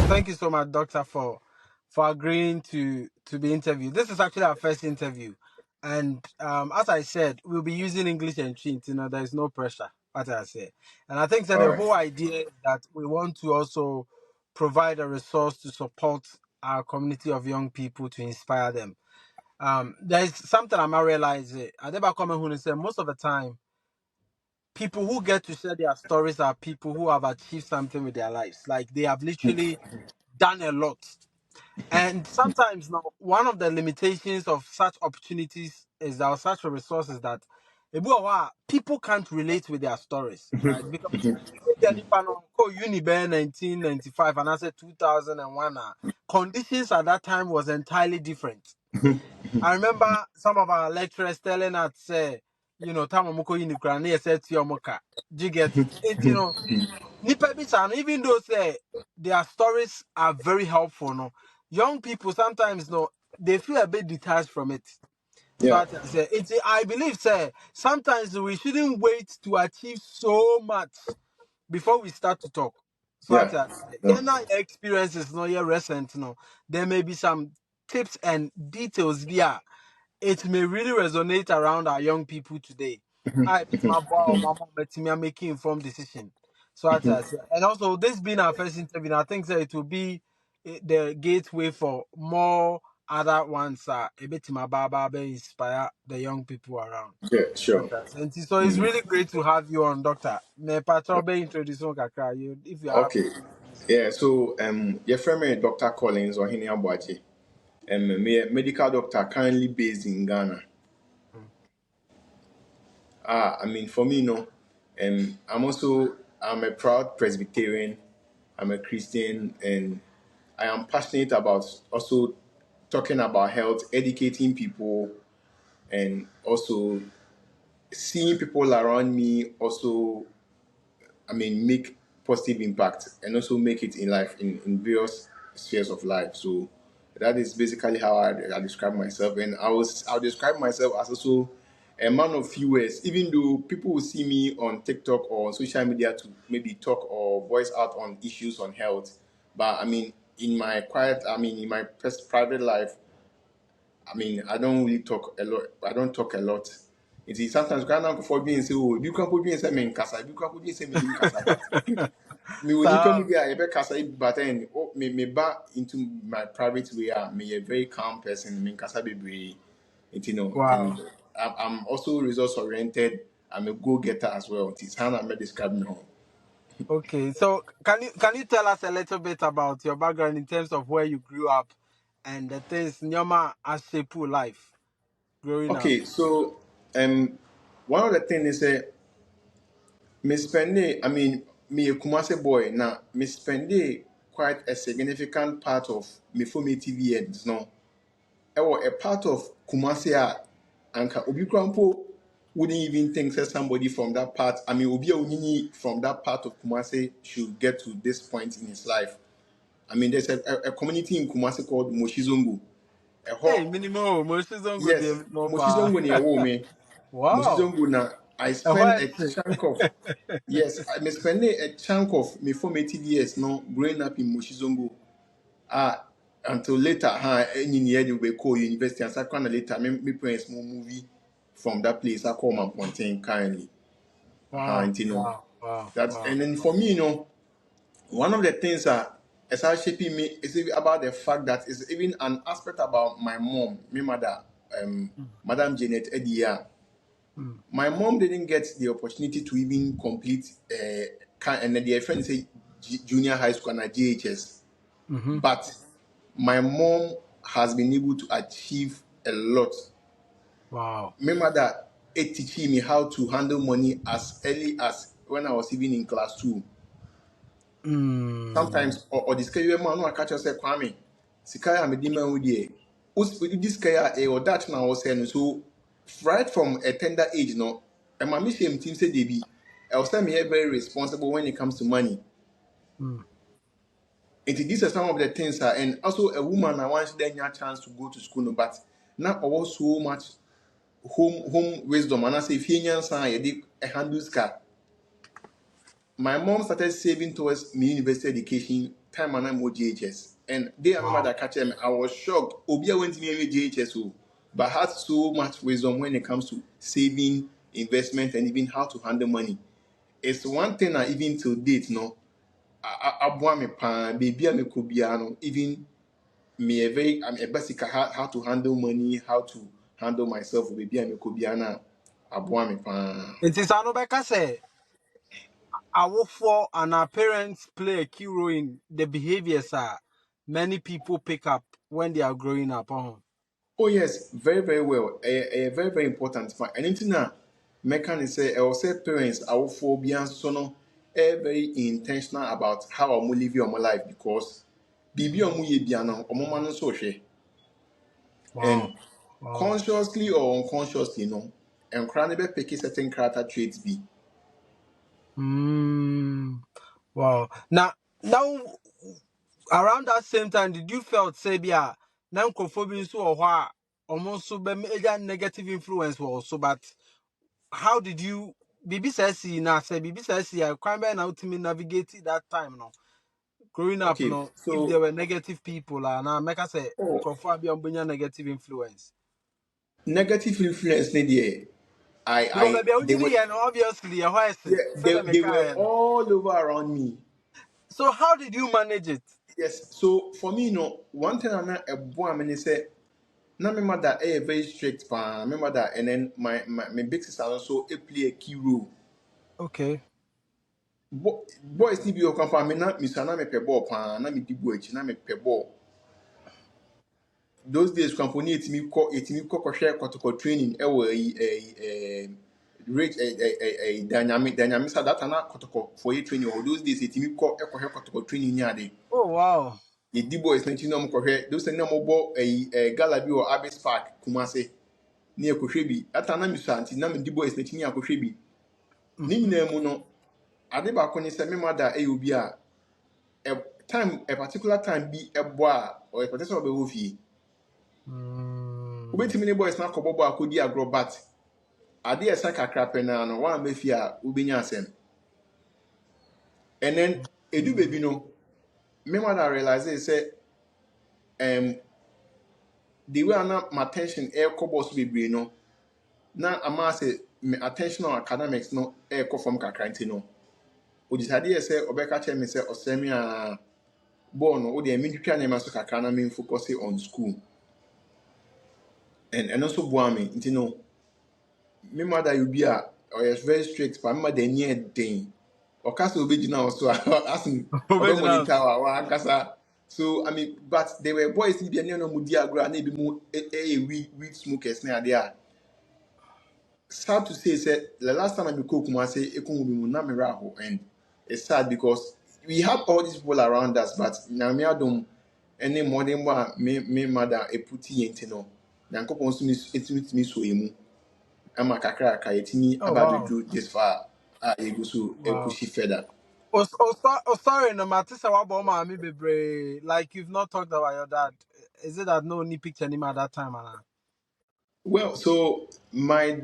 thank you so much, Doctor, for agreeing to be interviewed. This is actually our first interview, and as I said, we'll be using English and Chin. There is no pressure. What I say, and I think that All the right. whole idea is that we want to also provide a resource to support our community of young people to inspire them. There's something I'm not realizing. I never come and say most of the time people who get to share their stories are people who have achieved something with their lives. Like they have literally done a lot. And sometimes now one of the limitations of such opportunities is that such a resource is that people can't relate with their stories, right? Because uni 1995 and I said 2001 conditions at that time was entirely different. I remember some of our lecturers telling us, say, time Moko Unicran, said to Yomoka. Do you get it? Nipa bi saa no, even though say their stories are very helpful, no, young people sometimes no, they feel a bit detached from it. So Yeah. I believe say sometimes we shouldn't wait to achieve so much before we start to talk. So Yeah. yeah, now experiences no, yeah, recent no, there may be some tips and details there it may really resonate around our young people today. I bet my boy or my mom bet me are making informed decision. So and also this being our first interview, I think that it will be the gateway for more other ones. A bit my baba inspire the young people around. Yeah. Sure. And so it's really great to have you on, Doctor. Me patrol be introduce you if you are happy. Okay. Yeah. So your friend me Dr. Collins or Hini Abuaji. Me a medical doctor currently based in Ghana. Mm. I mean, for me, no. I'm a proud Presbyterian. I'm a Christian, and I am passionate about also talking about health, educating people, and also seeing people around me also, I mean, make positive impact and also make it in life in various spheres of life. So that is basically how I describe myself. And I'll describe myself as also a man of few words, even though people will see me on TikTok or on social media to maybe talk or voice out on issues on health. But I mean, in my private life, I mean, I don't really talk a lot. I don't talk a lot. It is sometimes Ghana for being say, oh, you can put me in some in casa, you can put me in some in casa, but me when you come So, here, I be casa, but then me back into my private way. Me a very calm person. Me casa be, wow. and I'm also results oriented. I'm a go getter as well. It's how I may describe me. Okay, so can you tell us a little bit about your background in terms of where you grew up and the things Nyoma has shaped your life growing up? Okay, so one of the things is me spend I mean, me a Kumasi boy now. Me spend quite a significant part of me formative years. No, a part of Kumasi anka obi krampo wouldn't even think that somebody from that part. I mean, obi onini from that part of Kumasi should get to this point in his life. I mean, there's a community in Kumasi called Moshizongo. A Hey, whole minimal, most is on good yes, minimal pa. Moshizongo near me. Wow. Moshizongo na I And spend why a chunk of yes, I may spend a chunk of my formative years no growing up in Moshizongo. Ah, until later, in year you will call university and second later, me play a small movie from that place. I call my contain kindly. Wow, And wow, wow, that, wow. and then for me, one of the things that is shaping me is about the fact that it's even an aspect about my mom, my mother, Mm, Madam Janet Edia. mm, My mom didn't get the opportunity to even complete and then their friends say junior high school and JHS, mm-hmm. but my mom has been able to achieve a lot. Wow. Remember that it teaching me how to handle money as early as when I was even in class 2. Mm, Sometimes or this career man no catch us say Kwame Sikaya Medima with ye. This career or that now was saying so right from a tender age no and my mission team said they be I was telling me very responsible when it comes to money. mm. And these are some of the things and also a woman I want then a chance to go to school no, but not all so much home wisdom and I say if you sign a handle car. My mom started saving towards me university education time and I'm GHS. And they remember Wow. that catch them. I was shocked. Obia went to me GHS, but had so much wisdom when it comes to saving, investment, and even how to handle money. It's one thing that even till date, no, I me pan, baby, me could be even me a very, I'm a basic how to handle money, how to handle myself, baby, me could be me pan. It is Anobeka say our for and our parents play a key role in the behaviors many people pick up when they are growing up. Oh yes, very very well. Very very important. And anything that mechanic say, I will say parents, our phobia, so no, very intentional about how I'm live your life because bibi omu ye biano, omo manu so she, Wow. and Wow. consciously or unconsciously, no, and cranny be picky certain character traits be. Mm. Wow. Now around that same time, did you felt say bia now phobia so or almost so be major negative influence also, but how did you Bibi says na say Bibi says I can't be now to me navigate that time no growing up Okay, no if there so were negative people now make us say oh, crofobia negative influence negative influence, lady. because maybe I They would were, and obviously a horse yeah, said I they make were no. all over around me. So how did you manage it? Yes, so for me, one thing I'm not a boy, I mean, say. Now my mother very strict pan. My mother and then my big sister also play a key role. Okay. Boys need be your company. Na me sana me pe ball pan. Na me di boy na me pe ball. Those days company it me ko share kotoko training e wo rate dynamic sa data na kotoko for you training. Or those days it me ko share kotoko training ni ade. Oh wow. Ye di boys na chi no mo ko share. Those na mo bo gala bi or Abyss Park Kumase. Ne ekɔhwɛ bi ata na mi so anti na me di boys na timi akɔhwɛ bi ne Mm-hmm. nyinaa mu no ade baako ne sɛ me mother ɛyɛ obi time a particular time bi ɛbɔ a ɔyɛ pɛtɛ sɛ ɔbɛwɔ fie Mm. wobɛtumi ne boys na akɔbɔ bɔ akɔdi agorɔ but ade ɛsa kakra pɛ naa no wɔn a mɛfie a wobɛnya asɛm and then edu Mm. baabi no me mother realize sɛ the way a na my attention ɛrekɔ bɔ so bebree no na ama sɛ me attention on academics no ɛrekɔ fam kakra nti no odisade yɛ sɛ ɔbɛka kyerɛ me sɛ ɔsɛ me a bɔɔl no wode mentwitwa nneɛma so kakra na memfocus on school and ɛno nso boa me nti no me mother yɛ obi a ɔyɛ very strict pa me mother ani den ɔka sɛ obɛgyina wo so a asen Original. ɔbɛmonitor a wankasa so I mean but there were boys ni bi a ne na mu di agorɔ a na ebi mu ɛyɛ weed smokers ne adeɛ a sad to say the last time I cook Kumase Ekungu na miracle and it's sad because we have all these people around us but Namia don't any more than what me mother a puti yentino. Yankopon to me so emu. Ama kakra ka yetimi Oh wow. ababedru this far you go so e Wow. push further. Sorry, no matter what about mommy be like you've not talked about your dad. Is it that no any picture him at that time? Anna? Well, so my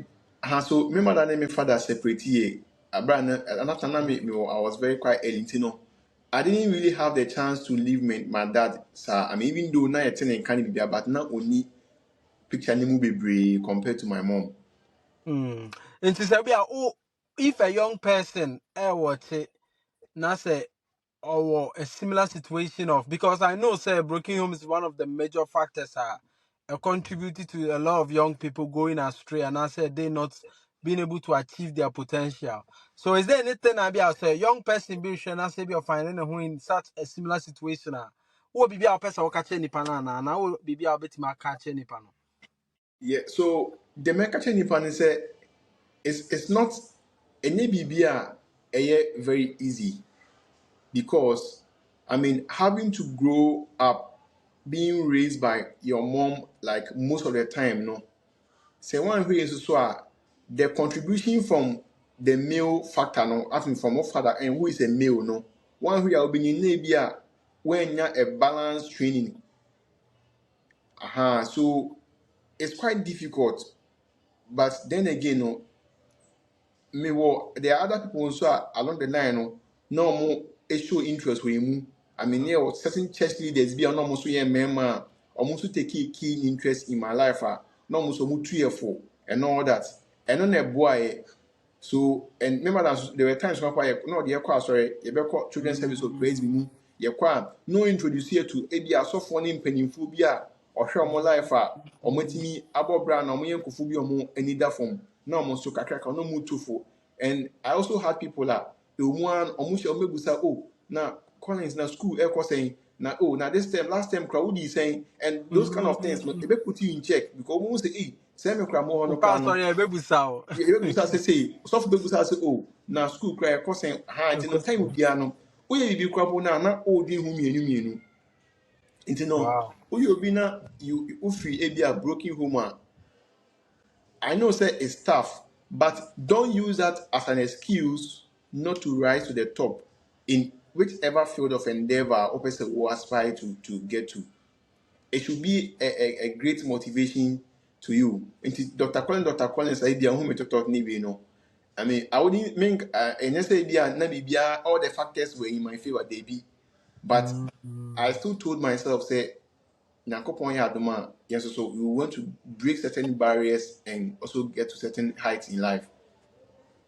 so me mother and my father separate here. And after that, I was very quite early, you know. I didn't really have the chance to leave my dad, sir. I mean, even though now you're telling can't be there, but not only picture any movie compared to my mom. Hmm. And to say, oh, if a young person watch it, now say, or a similar situation of because I know say broken home is one of the major factors contributing to a lot of young people going astray and I said they not being able to achieve their potential. So is there anything I be out say young person be sure and say be finding who in such a similar situation who be our person catch any panana and I will be our bit my catch any panel. Yeah, so the Mekache Nipan say it's not any BBA very easy because I mean having to grow up being raised by your mom like most of the time, no. Say one who is so the contribution from the male factor no I think from what father and who is a male no one who will be in Nabia when you a balanced training so it's quite difficult but then again no there are other people also along the line no more show interest with him I mean, there were certain church leaders be almost a member, almost take keen interest in my life, no almost almost 2 years and all that. And on a boy, so and remember that there were times when I no the aircraft sorry, you better children's service or praise me. You no introduce here to ABA so funny in penifobia or share more life or metimi abo brand or moyen kufubi or more any da form. No more so kakaka no more too. And I also had people that the one almost your mebusa oh now Collins na school air saying now oh now this time last time crowd is saying and those kind of things but they put you in check because almost say hey send me cramo no crano Sorry, baby sow. ebebusa say soft bebusa say oh na school cry saying ha nti no time bia no wo ye bibi kwabo na o din hu mienu nti no Wow. wo ye obi na you free e bia broken home I know say it's tough but don't use that as an excuse not to rise to the top in whichever field of endeavor or person who aspire to get to. It should be a great motivation to you. Dr. Collins idea who me to talk ni we know. I mean, I wouldn't think and yes idea na bibia all the factors were in my favor they be. But I still told myself say Nyankopon ya adoma yes so we want to break certain barriers and also get to certain heights in life.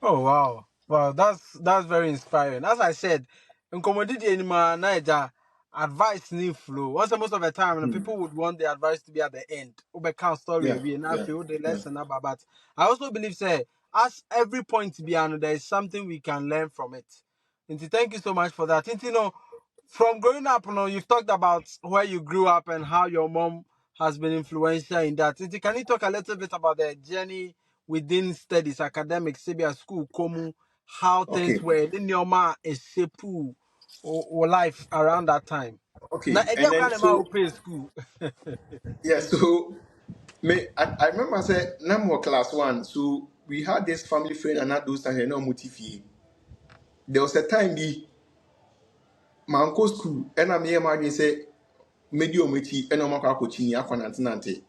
Oh wow. Wow, that's very inspiring. As I said, in commodity anymore Niger advice need flow. Once most of the time and Hmm. people would want the advice to be at the end. Ube count story Yeah, be and I yeah, feel the yeah. lesson about but I also believe say as every point beyond there is something we can learn from it. And thank you so much for that. And from growing up, you've talked about where you grew up and how your mom has been influential in that. Can you talk a little bit about the journey within studies, academics, maybe at school, komu, how things Okay, were in your ma a shepu or life around that time? Na okay. edia And then kwa ma so open school. yeah, so I remember I said number class one, so we had this family friend and at those times no motivate. There was a time be my uncle's school and I'm here my say medio meti and I'm coaching nante.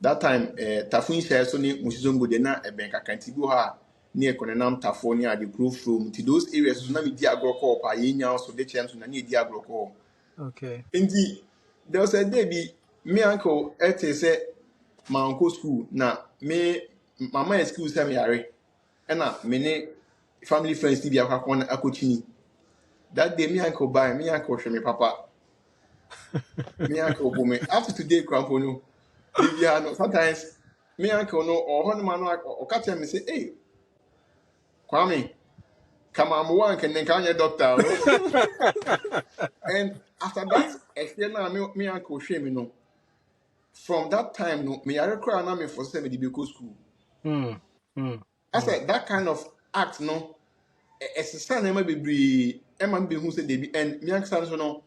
That time tafun share so ni musizongo de na ebenka kanti go ha near Konenam Tafonia the growth from to those areas so na me di agroko pa yenya so de chance na ni di agroko. Okay. Indeed, there was a day be me uncle say my uncle school na me mama school say me are na me ne family friends ni bi akwa akọchini that day me uncle buy me uncle hwe me papa me uncle bo me after today crampo no they be no sometimes me uncle no or ho no ma no o ka tell me say hey Kwame come am one can can doctor no and after that explain na me uncle hwe me no from that time no me yare kra na me for say me dey go school Hmm. Hmm. I Hmm. said that kind of act no ɛsesa nneɛma bebree ɛma me behu sɛ debi and me ankasa nso no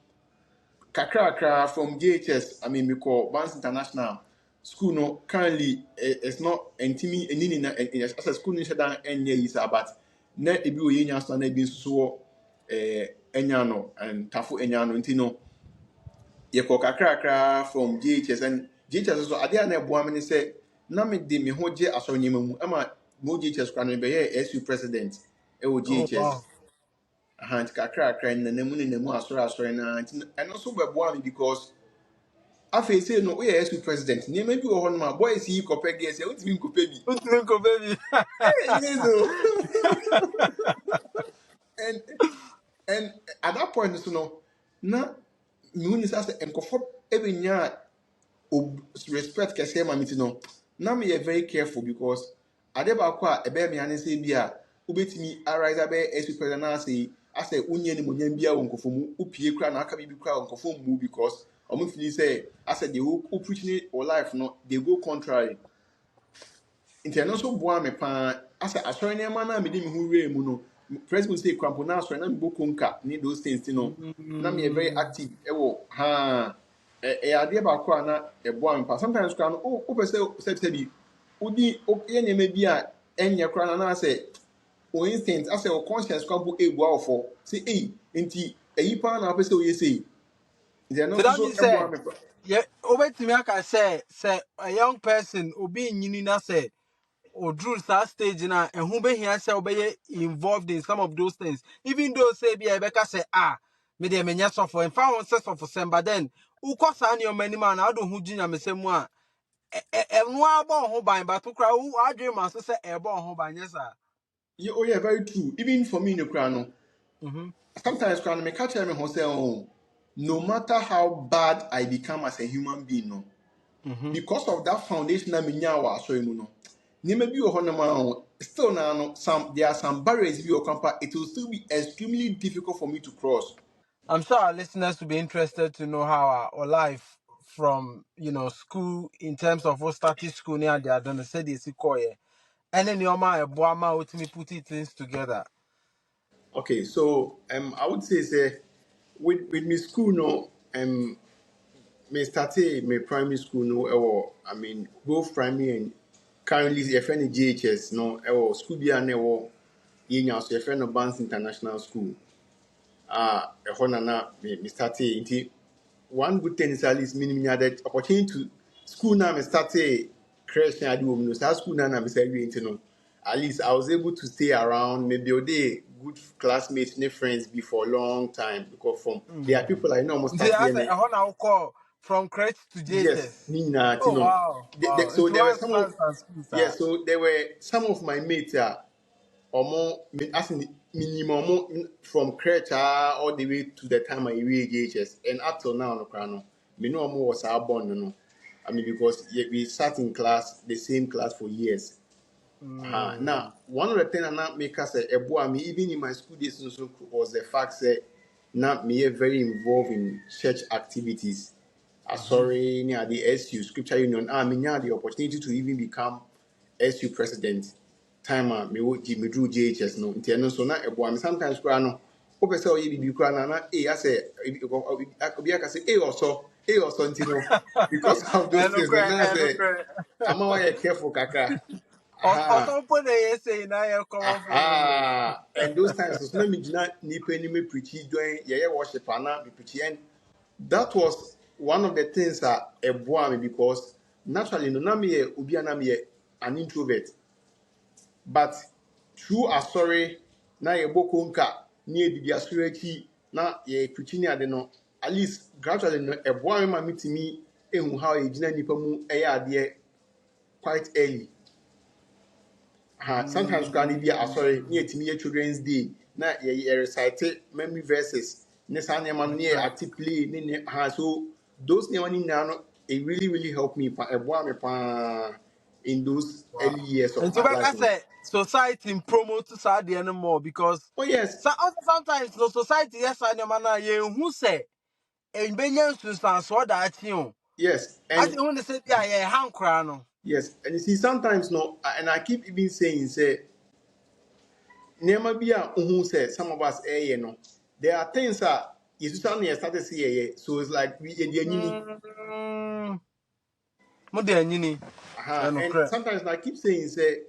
kakrakra from JHS I mean me call Barnes International school no currently it's not ntimi ɛni na ɛsɛ school no hyɛ dan ɛnyɛ yi saa but na ebi wɔ yɛn nyɛ so na ebi nso so wɔ ɛnya no ntafo ɛnya no nti no yɛkɔ kakrakra from GHS and GHS nso adeɛ a na ɛboa me ne sɛ na me de me ho gye asɔre nneɛma mu ama mo GHS kora no bɛyɛ SU president ɛwɔ Oh GHS wow. aha nti kakrakra nenamu asɔre na nti ɛno nso bɛboa me because afei sei no woyɛ SU president nneɛma bi wɔ hɔ nom a boys yi kɔpɛ deɛ sɛ wotumi nkɔpɛ bi Utinko baby. yes o and and at that point nso no na mehu ne sɛ nkɔfɔ ɛbɛnya respect kɛseɛ ma me ti no na meyɛ very careful because ade baako a ɛbɛyɛ me ane sɛ bi a wobɛtumi arise abɛyɛ ɛsu pɛrɛ na asɛ wonyɛ ne monyam bi a wɔ nkɔfɔ mu wopie kora na aka biribi kora wɔ nkɔfɔ mu because ɔmo fili sɛ asɛ deɛ wo preach ne wɔ life no they go contrary nti ɛno nso boa me paa asɛ asɔre nneɛma no a mede me ho wura mu no president sɛ kwampo na asɔre na mebɔ konka ne those things ti no na meyɛ very Hmm. active ɛwɔ ha ɛyɛ adeɛ baako a na ɛboa me paa sometimes koraa no wopɛ sɛ sɛbi wodi yɛ nneɛma bi a ɛnyɛ koraa na asɛ for instance asɛ wɔ conscience koraa mpo ɛbua wɔ fɔ sɛ ei nti ɛyi paa na wopɛ sɛ woyɛ sei nti ɛno So nso that so means ɛboa say me paa yeah, over to me I can say a young person obi nyini na say or drew that stage now and who be here say obey involved in some of those things. Even though say be Rebecca say me de me nya sofo in fa won se sofo sem but then ukọ sa ne o mani ma na ado hu ginya me sem a no abo ho ban but kra wo adwe ma so se ebo ho ban yes sir. Yeah, oh yeah, very true. Even for me in Ukraine, Mhm. sometimes Ukraine me catch me say, oh, no matter how bad I become as a human being, no, Mhm. because of that foundation that me nyawa so you know. Nima bi wɔ hɔ nom a still now no some there are some barriers bi wɔ kampa. It will still be extremely difficult for me to cross. I'm sure our listeners will be interested to know how our life from school in terms of what started school near the Adana said is koye. And then your ma eboama ultimately putting things together. Okay, so I would say with me school no me started my primary school no I mean both primary and currently your friend JHS no school bi a na yɛnya so yɛfrɛ no Banks International School ɛhɔ na me started nti one good thing is at least meaning that opportunity to school now me started creche na ade wɔ mu no saa school na me say wie nti no at least I was able to stay around maybe a day good classmates ne friends be for a long time because from there are people I know almost See, start I here said, I want to call from crèche to yes JHS. ni nyinaa Oh, no wow, wow. so Into there were one some of class and school, yeah sir. so there were some of my mates as in minimum from crèche all the way to the time I reach JHS and up till now no krano me know was our bond no I mean because we sat in class the same class for years. Now, Mm. one of the things that make us a boy, me even in my school days also was the fact that now me very involved in church activities. I Mhm. sorry near the SU Scripture Union. I mean, had the opportunity to even become SU president. Time me would me drew JHS no. Nti no so na a boy. Sometimes cry no. Ope say oye bibi cry na I say obi aka say also ntino because of those And things. No, okay, now and say okay. I'm why careful kaka. Aha. Also, put a say now you're common from English. Aha. And those times, so na me gina nipa ni me preachy join yeah worship ana me preachy and that was one of the things that eboa me because naturally no na me obi na me an introvert but through asori na ye boko nka ni edidi asori aki na ye preachy ni ade no at least gradually no eboa me ma metimi ehu how ye gina nipa mu eye ade quite early. Sometimes can be sorry near to me children's day na ye recite memory verses ne sa nneɛma no near Right. active play ne so those nneɛma no nyinaa no it really helped me ɛboa me pa in those Wow. early years of And to my back I life no. say society promote to sad anymore because Oh yes, sometimes no society yes I man ye who say and benyan sustan so that you yes I and think when they say yeah hand no. yes and you see sometimes no and I keep even saying say nneɛma bi a who say some of us no there are things that you started to see so it's like we Mm. Mo de anyini. and sometimes I keep saying say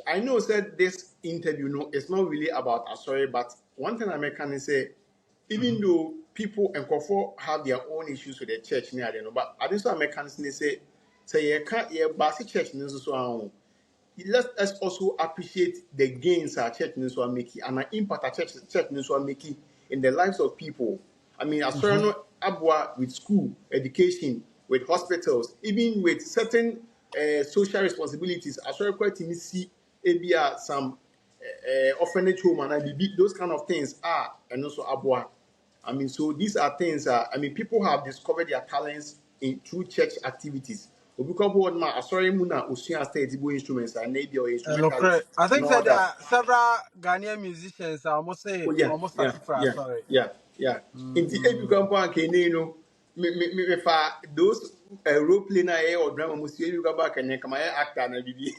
I know said this interview no it's not really about a story, but one thing I can say even though people and Kofo have their own issues with the church near the but I just can say you can't basic church so let us also appreciate the gains our church news are making and the impact our church news are making in the lives of people. I mean, as far as Abwa with school, education, with hospitals, even with certain social responsibilities, as far as to see some orphanage home and those kind of things are and also Abwa. I mean, so these are things. I mean, people have discovered their talents in through church activities. Obuka board ma asori mu na osua start ibo instruments and maybe or instrumentalist I and think all that there that. are several Ghanaian musicians almost Oh say yeah, almost yeah, starting for yeah, sorry. yeah, yeah. Inti Mm. ebuka mpo anke ne no me fa those role play na or drama musi ebuka ba kan kama actor na bibi.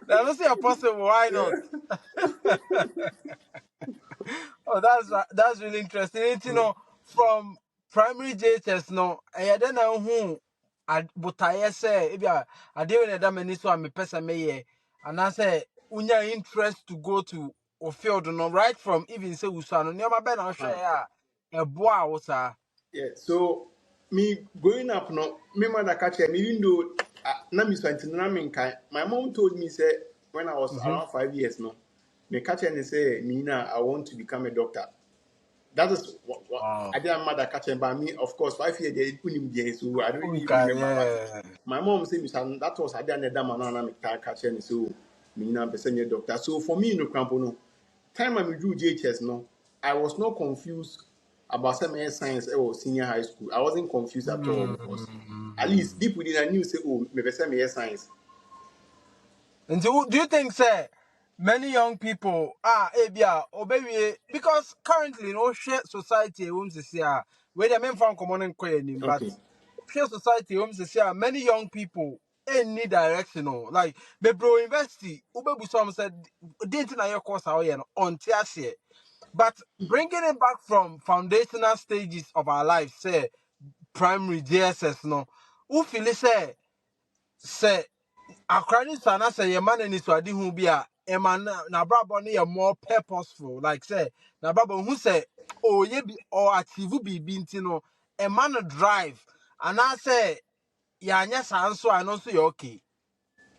Now let's say possible, why not? Oh, that's really interesting. From primary JHS no, then who but I say if I didn't that many so I'm a person may and I say unya interest to go to or field no right from even say usano near my ben I'll share a boy sir. Yeah, so me growing up no me mother catch me even though na me so my mom told me say when I was Mhm. around 5 years no Me catch and say, Mina, I want to become a doctor. That is what Wow. I didn't mother catch by me, of course, 5 years they put him there, so I don't even Okay, remember. But yeah. my mom said, that was I didn't man and I catch and so Mina be senior doctor. So for me, no crampo no. Time I do JHS no, I was not confused about semi science or senior high school. I wasn't confused at all because at least Mm. deep within I knew say, oh, maybe semi science. And so, do you think, say, many young people ebia obey because currently no share society homes is here where the men found common and querying, but Okay. share society homes is here many young people any direction or like the bro university ube some said didn't know your course how you on tiasie but bringing it back from foundational stages of our life say primary JSS no who feel say akra ni so na say your man ni so ade hu bi a e man na brabo no more purposeful like say na brabo hu say oh ye bi or achieve bi nti no e man drive and I say ya anya san so I so you okay.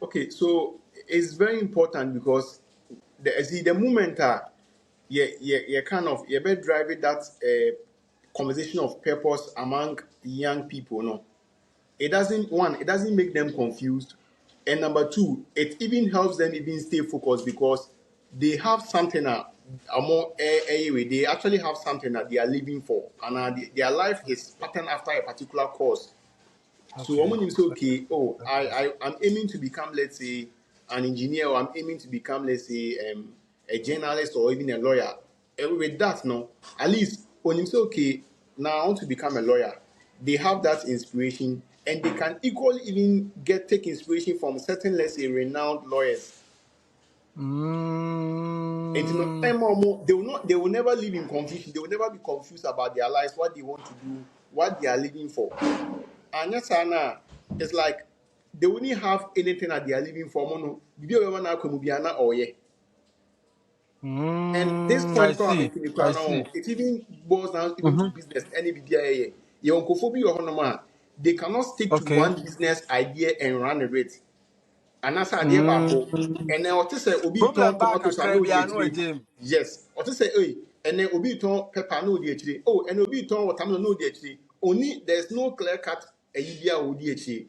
Okay, so it's very important because see the moment you kind of you better drive it that conversation of purpose among young people. No, it doesn't make them confused, and number two, it even helps them even stay focused because they have something more anyway. They actually have something that they are living for, and their life is patterned after a particular course. So Okay. when you say, okay, oh, Okay. I'm aiming to become, let's say, an engineer, or I'm aiming to become, let's say, a journalist or even a lawyer. With that, no, at least when you say, okay, now I want to become a lawyer, they have that inspiration, and they can equally even take inspiration from certain, let's say, renowned lawyers. And you know, Mm, they will never live in confusion. They will never be confused about their lives, what they want to do, what they are living for. And yes, Anna, it's like they wouldn't have anything that they are living for. Mono, bibi o yaman akwa mu biana oye. And this I point, see. I see. it even boils down even to Mm-hmm. business. Any bibi your unkofobi or honoma, they cannot stick to Okay. one business idea and run a rate. And that's idea back. Mm. And then what to say, obi Problem turn back a tomatoes and no crabby and no the Jim. yes. What to say, hey, and then obi turn pepper no the oh, and obi turn watermelon no the only there's no clear cut a idea would the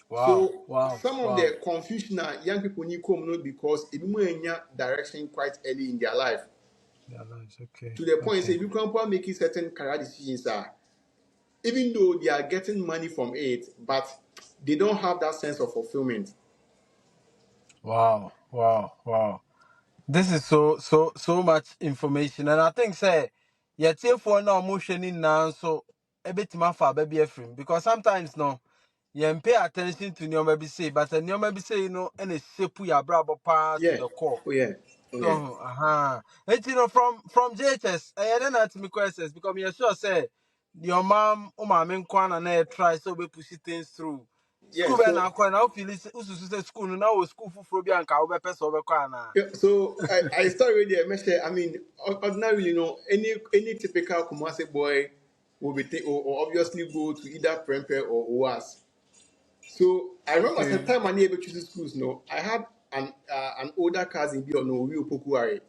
Wow. so Wow. some of Wow. the confusion that young people need come know because it direction quite early in their life. Yeah, nice. Okay. To the point say Okay. if you can't making certain career decisions even though they are getting money from it, but they don't have that sense of fulfillment. Wow. Wow. Wow. This is so much information, and I think say yeah, for now motion now so a bit for baby frame because sometimes no you pay attention to your baby say, but your baby say and it's shape your brabo pass to Yeah. the core. Oh yeah. Oh yeah. So and from JHS, I didn't ask me questions because me sure say your mom mom kwana na try so we push things through. Yeah. School be na kwa na feel ususu school no na school full bi anka we person we kwa na. So I started there. I mean, ordinarily, any typical Kumasi boy will be or obviously go to either Prempeh or OAS. So I remember at the Okay. time I never choose schools. No, I had an older cousin be on no real Pokuare.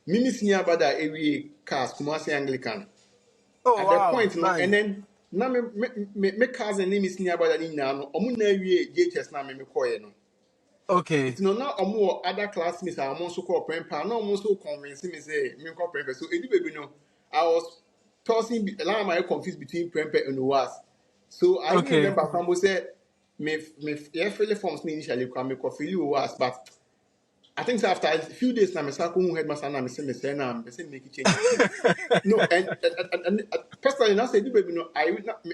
Mimi senior brother every cast Kumasi Anglican. Oh At the wow, point, and nice. then now me cousin name is senior brother ni na no. Omu na every JHS na me koye no. Okay. It's no now omu other classmates are also called Prempa. No, omu so convincing me say me call Prempa. So edu baby no, I was tossing a lot of my confused between Prempa and UAS. So I even Okay. remember Kwambo said me yeah fill forms me initially come me fill UAS, but I think so after a few days now me start who headmaster na me say na me say make changes. No, and personally, now say do baby no, I would not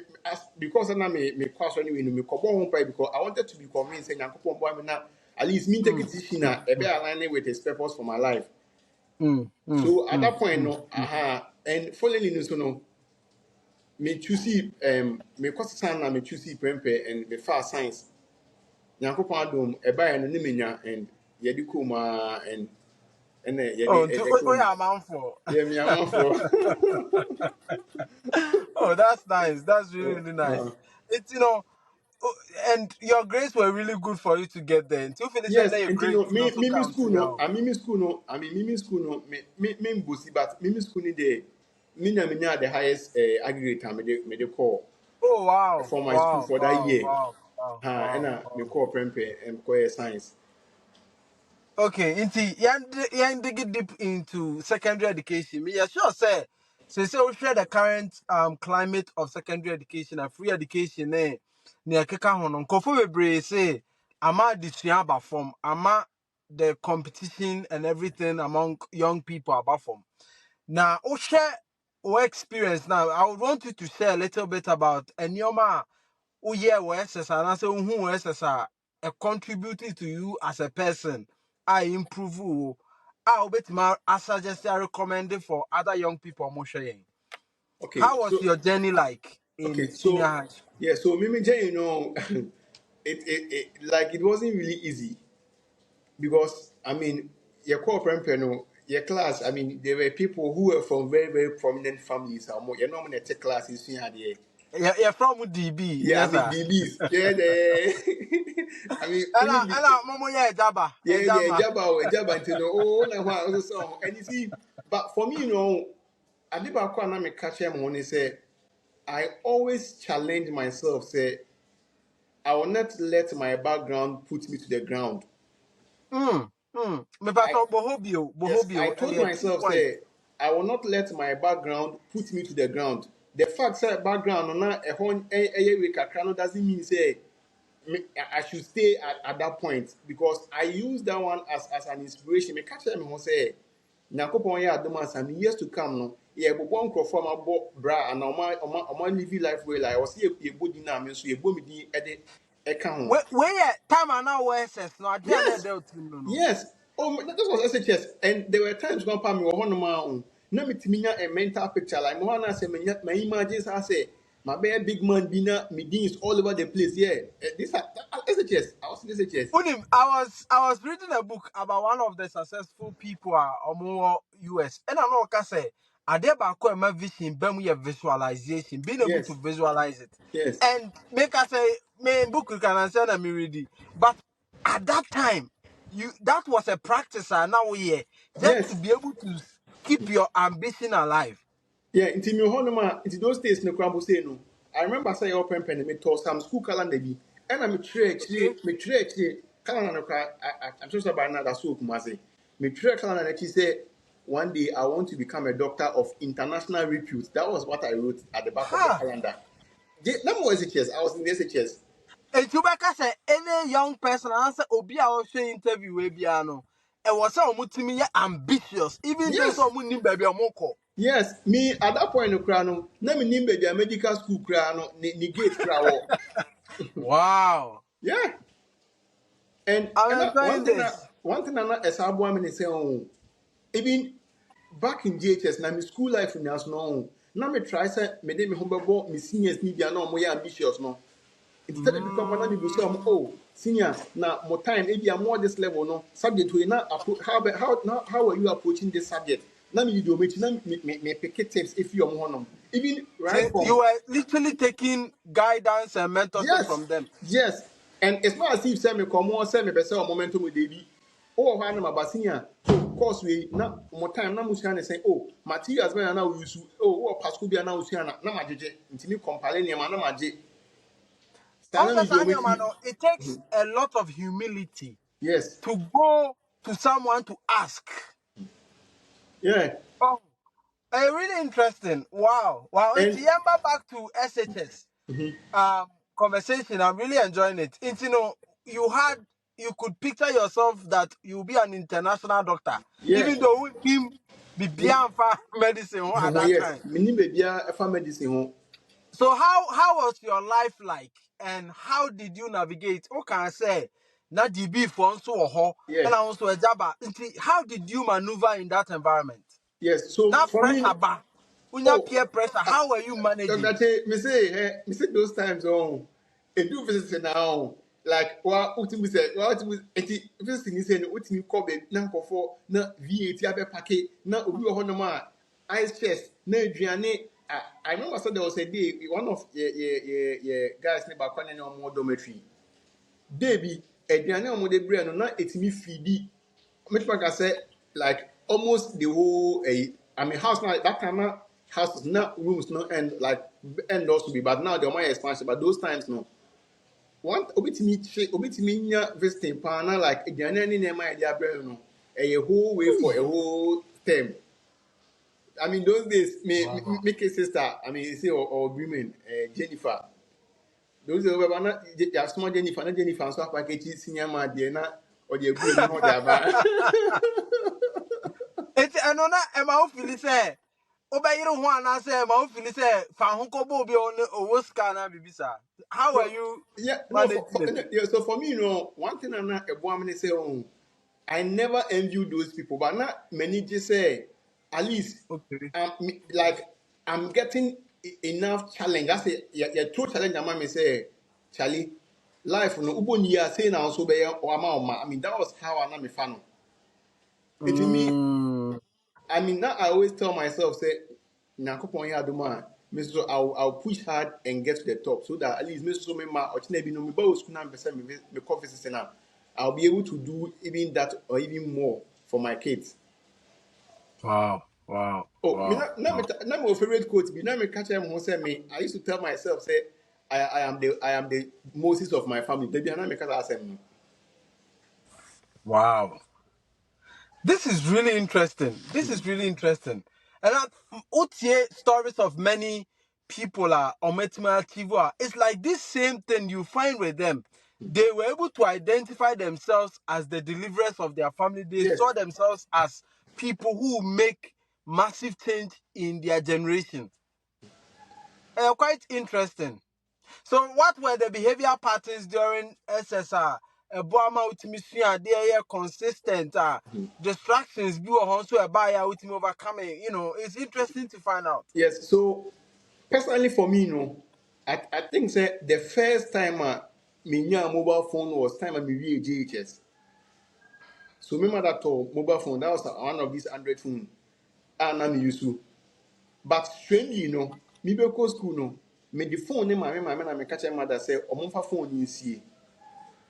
because now me class anyway no me come home because I wanted to be convinced and Yankopon boy me now at least me take a mm, decision mm, na a be aligning with his purpose for my life. mm, mm, So at mm, that point mm, no, mm. and following in so no me choose me course san na me choose prempe and the far science. Yankopon adom e ba no ne menya and yedi kuma and Oh, yedi oh ekrom. yeah, man for. Yeah, me am for. Oh, that's nice. That's really, really nice. It's and your grades were really good for you to get there. Until finish and Yes, then your and you grades know, will also me count school in no, your. I mean me school no, me school no, me bossy, but me school ni de, me na the highest aggregate me de call Oh wow, for my school wow, for that wow, year. wow, wow, And wow, me wow. call prempe and call science. Okay, inti yan dig it deep into secondary education. Me, yeah, sure, say we share the current climate of secondary education and free education. Near keka hono. Nkofo bebre say ama disua aba from ama the competition and everything among young people about from. Now, we share our experience. Now, I would want you to share a little bit about Enyoma. Oh yeah, and I say who contributed to you as a person. I improve you. I bet my I suggest I recommend it for other young people. I'm sharing. Okay, How was your journey like in senior so high school? yeah, so me you know, it like it wasn't really easy because I mean, your call prempe no, your class. I mean, there were people who were from very prominent families. You're not going to take classes in here. You're from DB, Yeah, I yes mean sir. DBs. Yeah, I mean even And Momo yeah Jaba, yeah, Jama. Jabba until no oh na why also song. And you see, but for me, you know, I did back when I catch him when he said I always challenge myself, say I will not let my background put me to the ground. Me I pass Yes, I bohobio, told a key myself, point. say, I will not let my background put me to the ground. The fact that background on a week doesn't mean say I should stay at that point because I use that one as an inspiration. Me catch them who say, Nakopon ya adoma some years to come no. Yeah, but one crop from a bra and on my living life way like I was here a body now, so you boom me at the account. Where time and now SS no I didn't Yes, dealt no. yes. Oh, that was SHS, and there were times when Pam were one of my own. No, me a mental picture like Moana say, my images. I say, my big man dinner, me is all over the place. Yeah, this SHS. I was in SHS. Unim, I was reading a book about one of the successful people more US. And I know what I say. I did about my vision, but we have visualization, being able to Yes, visualize it. yes, And make us say, main book you can answer and me ready. But at that time, you that was a practice and now we just to yes. be able to keep your ambition alive. Yeah, until me honoma, into those days no crumble say no. I remember say open pen me told some school calendar be. And I'm Okay. me trade calendar no cry. I'm sure by now that's so kumase. Me trade calendar that say one day I want to become a doctor of international repute. That was what I wrote at the back of the Ha! calendar. That was SHS. I was in the SHS. And you back say any young person answer obi a also interview we bia no. E was say omutimi ambitious even though Yes. so omu baby omoko. Yes, me at that point no cry no. Na me nim baby medical school cry no ni gate cry wo. Wow. Yeah. And I'm enjoying this. one thing I'm not as I want to say oh even back in JHS na my school life in as no na me try say me dey me humble me seniors ni bia na mo ya ambitious no instead of become na me go say oh senior na more time e bia more this level no subject we na how are you approaching this subject na me do me me pick tips if you am one even right So from you were literally taking guidance and mentorship yes, from them. yes. And it's not as if say me come on say me be say o momentum with David. Oh, how na mabasinya. Oh, course we na more time na musia na say oh, materials be na we use. Oh, pasco bi na usia na majeje. Ntimi compile ne ma na maje. Stand Also, me do me. it takes a lot of humility Yes. to go to someone to ask. Yeah. Oh, really interesting. Wow. Wow. It's And Yamba back to SHS. Conversation. I'm really enjoying it. It's you could picture yourself that you'll be an international doctor, yeah. even though him be beyond medicine at that Yes. time. Mini baby a medicine ho. So how was your life like, and how did you navigate? What can I say? Not DB for so Yeah. and also a jabba. How did you maneuver in that environment? Yes. So That for me pressure bar, when you oh peer pressure, how were you managing? Dr. Me say those times on a do visit now. Like what ultimate say what ultimate visiting is saying ultimate cobe na for na VAT abe packet na obi ho no ma ice chest na aduane I remember so there was a day one of guys ne ba kwane no more dormitory Debi aduane omo de bre no na etimi feedi me try say like almost the whole I mean house now that time na houses not rooms no end like end also be but now the my expansion but those times no one obitimi nya visiting pa na like aduane ni na my dia bre no a whole way for a whole term. I mean those days Wow. me sister I mean you say or women Jennifer those days we na ya small Jennifer so package senior man there na or the group no there ba. Eti eno na e ma ofili say obeyire ho ana say ma ofili say fa ho kobo obi on owo ska na bibisa. How are No, you yeah, no. managing it? Yeah, so for me, one thing I'm not a woman say, oh, I never envy those people, but not many just say, at least, Okay. like I'm getting enough challenge. That's it. Yeah, true challenge. I'm say, Charlie, life no ubo niya say na also be or ama. I mean, that was how I'm a fan. It me. Mm. I mean, now I always tell myself, say, Nakopon ya aduma, Mr. I'll push hard and get to the top so that at least Mr. Mema or Tinebi no me ba school na percent me coffee now. I'll be able to do even that or even more for my kids. Wow. Wow. Oh, me Wow. Wow. na my favorite quote be na me catch him who say me. I used to tell myself say I am the Moses of my family. Baby, na me catch him. Wow. This is really interesting. This is really interesting. And that OTA stories of many people are ometima achieve. It's like this same thing you find with them. They were able to identify themselves as the deliverers of their family. They Yes. saw themselves as people who make massive change in their generation. Quite interesting. So, what were the behavior patterns during SSR? Boama utimisua they are consistent. Distractions be also a buyer ultimate overcoming. It's interesting to find out. Yes. So personally for me, I think say the first time me knew a mobile phone was time I me GHS. So remember that mobile phone that was one of these Android phone and I'm used to. But strangely, me be go school me the phone in my na me catch my mother say omonfa phone in see.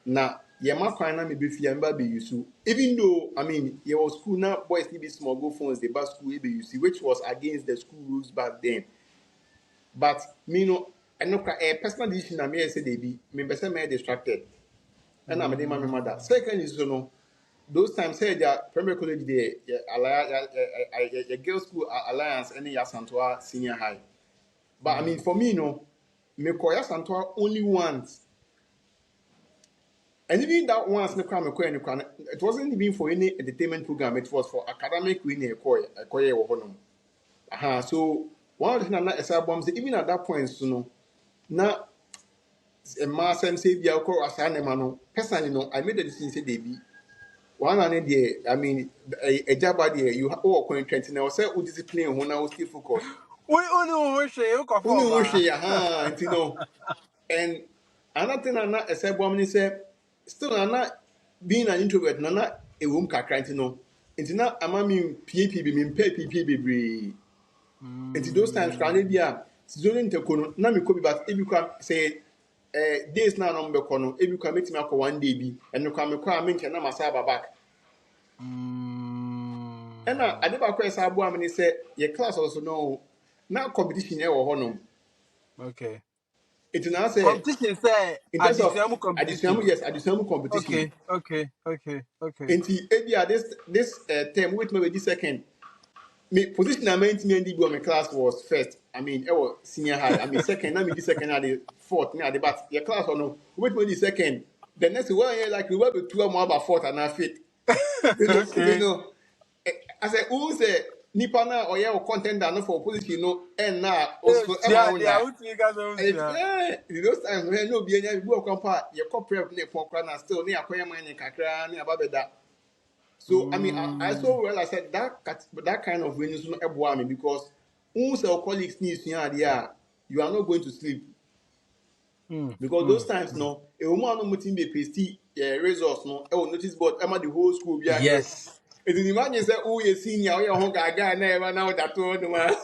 Na ye ma kwan na me be fia me ba be used to. Even though I mean ye was school now boys need be small go phones they bus school be used to, which was against the school rules back then. But me no, I know a personal decision. I may say they be me person me distracted, and I'm a my mother. Mm, Second is those times say that primary college there, girls school alliance any Yasantoa senior high. But I mean mm. for me me call Yasantoa only once, and even that once me call it wasn't even for any entertainment program. It was for academic winning a koye Aha, so one of the things I said, even at that point, now mmaa asɛm sɛ bia wokɔ asaa nneɛma no personally no I made the decision sɛ debi one and deɛ I mean agya ba deɛ you wowɔ kwan twɛnti na ɔsɛ wo discipline ho na wo stay focused We only want to you go wone for ho ba. hwee aha nti no and another thing na ɛsɛ boam ne sɛ still na being an introvert na ɛwɔ mu kakra nti na ama me pie bi mempɛ pie bebree nti those times koraa ne Mm, bi a sizoni ntɛko no na mekɔ bi but ebi koraa sɛ days na anam bɛkɔ no ebi koraa mɛtumi akɔ one day bi ɛno koraa mekɔ a menkyɛ na masa aba back ɛna mm. ade baako a ɛsɛ aboa me ne sɛ yɛ class ɔso no na competition ɛwɔ hɔnom Okay. nti na sɛ Competition say in terms of additional competition. adesuamu yes adesuamu competition Okay, okay, okay, okay. nti ebi a this term wait me di second me position na mɛntumi andi bi wɔ me class was first I mean ɛwɔ senior high I mean second na me di second na de fourth na de but yɛ class ɔno wait me di second the next one yɛ like we were be two more about fourth and fifth you Okay. know I say who say nipa na ɔyɛ o contender no for position no ɛnna also ɛma Yeah, wo yeah, nya what you guys are yeah. in those times when no be anya bi wɔ kwan pa yɛ kɔ prep ne pɔn kora na still ne akɔyɛ man ne kakra ne aba bɛda. So I mean, I Mm, so well I said that kind of way is not me because once our colleagues need to you are not going to sleep because those times mm. no a woman no mutim be pasty results no e will notice board am the whole school be ahead. Yes. It is imagine say oh you senior oh you hung guy na ever now that one man.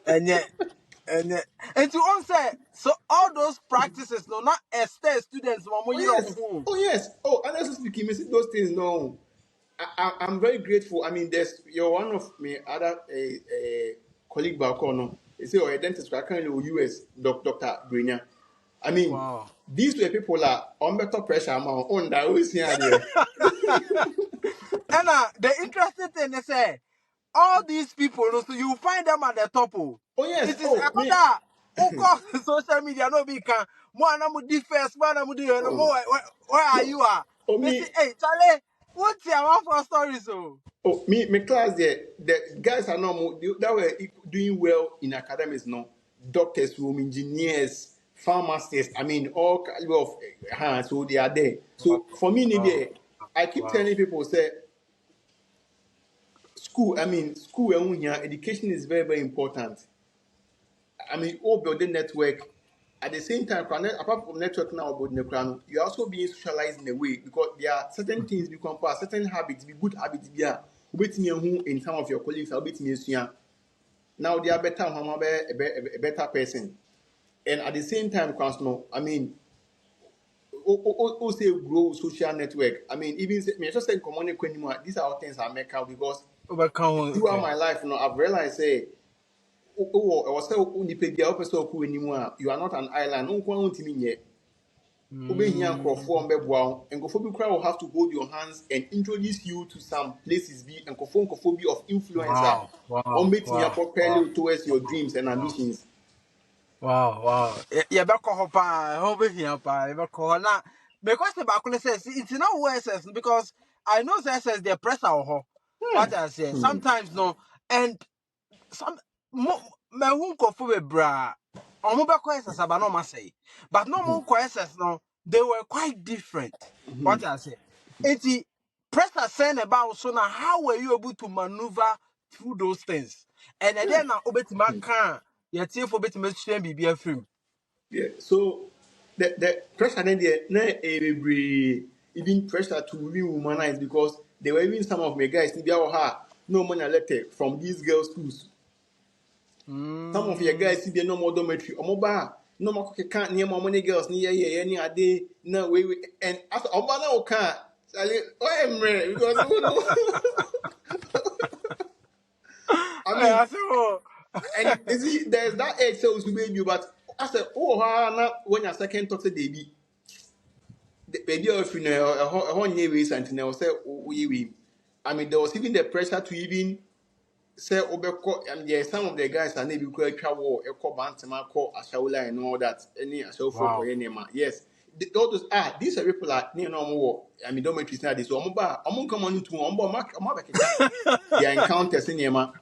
And yet. and to on say so all those practices no not stay students one more Oh year on yes, home. oh yes. Oh, honestly speaking, me see those things. No, I'm very grateful. I mean, there's you're one of my other colleague back on. No, you say, oh, a dentist, I can't US, Doctor Grenier. I mean, Wow. these were people are on better pressure. I'm on that. We see there. And the interesting thing is say all these people no, so you find them at the top. Oh. Oh yes. It is Oh me. another who cause social media no be can more na mu first more na mu di no Oh, more where are no. you are Oh me say me. hey Charlie what's your one for stories so Oh, me class there, the guys are normal. That were doing well in academics, no. Doctors, room engineers, pharmacists, I mean, all caliber of hands, so they are there. wow So for me, wow there, I keep wow telling people, say, school, education is very, very important. I mean, all building network. At the same time, apart from network now, building the crown, you're also being socialized in a way because there are certain things we compare, certain habits, be good habits, be wait me who in some of your colleagues, I'll bet me now they are better, a better person. And at the same time, no, I mean, say grow social network. I mean, even me just say common anymore. These are all things I make out because throughout okay my life, I've realized say I was say Nipedia person who anymore. You are not an island. No one to me yet. Obehia nkrofo mbeboa nkofo bi kra will have to hold your hands and introduce you to some places be nkofo bi of influencer wow on wow meeting your wow wow propel towards your dreams and wow ambitions. wow wow yeah back home pa how be here pa back home na because the back says it's not OSS because I know SS the pressure or what I say sometimes no and some me hu nkofo be bra omo be ko SS aba no ma say but no mo ko SS no they were quite different what I say it's pressure saying about so now how were you able to maneuver through those things and then now obetima kan yetie for obetima sua bibia frame. Yeah, so the pressure then there na even pressure to even womanize because there were even some of my guys ni bia ha no money letter from these girls schools. Some of your Mm. guys see no more dormitory omo ba no more can near more money girls ni ye ni ade na we and after omo na o kan oh emre because you know I Eh, mean I say, oh. and you see there's that age so to be you but I said oh ha na when your second thought say they be baby of you know a whole new way something else say we I mean there was even the pressure to even say obeko and yeah some of the guys are maybe quite travel eco bantama call ashawula and all that any ashaw folk or Wow. any yes all those these are people like near no more I mean don't make this so I'm come on to their encounters in yama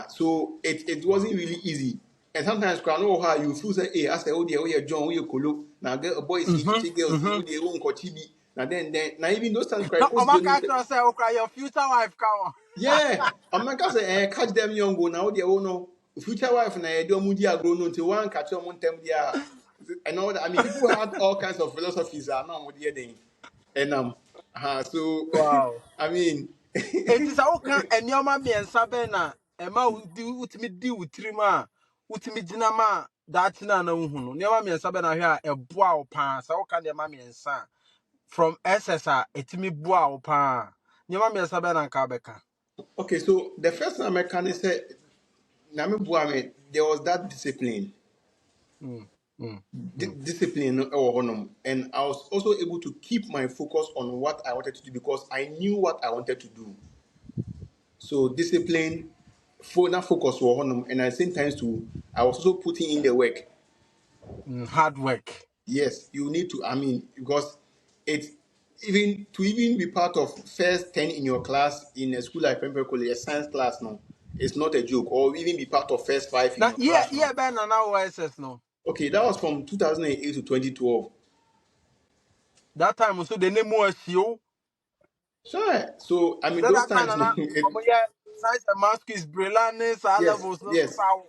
so it Wow. wasn't really easy. And sometimes I know how you feel say, hey, I say, oh dear, oh yeah, John, oh yeah, Kolo. Now get a boy see chichi girls, see oh dear, oh chibi. Now now even those times cry, No, what's my Johnny? character say, okay, your future wife come. Yeah, I'm not gonna say, catch them young go now, oh dear, oh no. Future wife na do mudi agro no until one catch them one time there. And all that. I mean, people had all kinds of philosophies. I know what they're and so Wow. I mean, It is all can and your mammy and Sabena, and ma do with me do with trima, with me dinama, that's none of whom. Your mammy and Sabena here a bow pan, so can your mammy and son from SSR, it me bow pan. Your mammy and Sabena and Cabeka. okay, so the first time I can say, Nami Buame, there was that discipline. Mm, mm, mm. Discipline and I was also able to keep my focus on what I wanted to do because I knew what I wanted to do. So discipline, for that focus and at the same time too, I was also putting in the work. Hard work. Yes, you need to. I mean, because it's even to even be part of first 10 in your class in a school like Pemper College, a science class, no, it's not a joke. Or even be part of first 5 in Now, your yeah, class, no. yeah, Ben, and now SS no. Okay, that was from 2008 to 2012. That time also the name was you. Sure. So I mean, So those that time times, na yeah, science and math is brilliant, our yes, levels no so yes, far.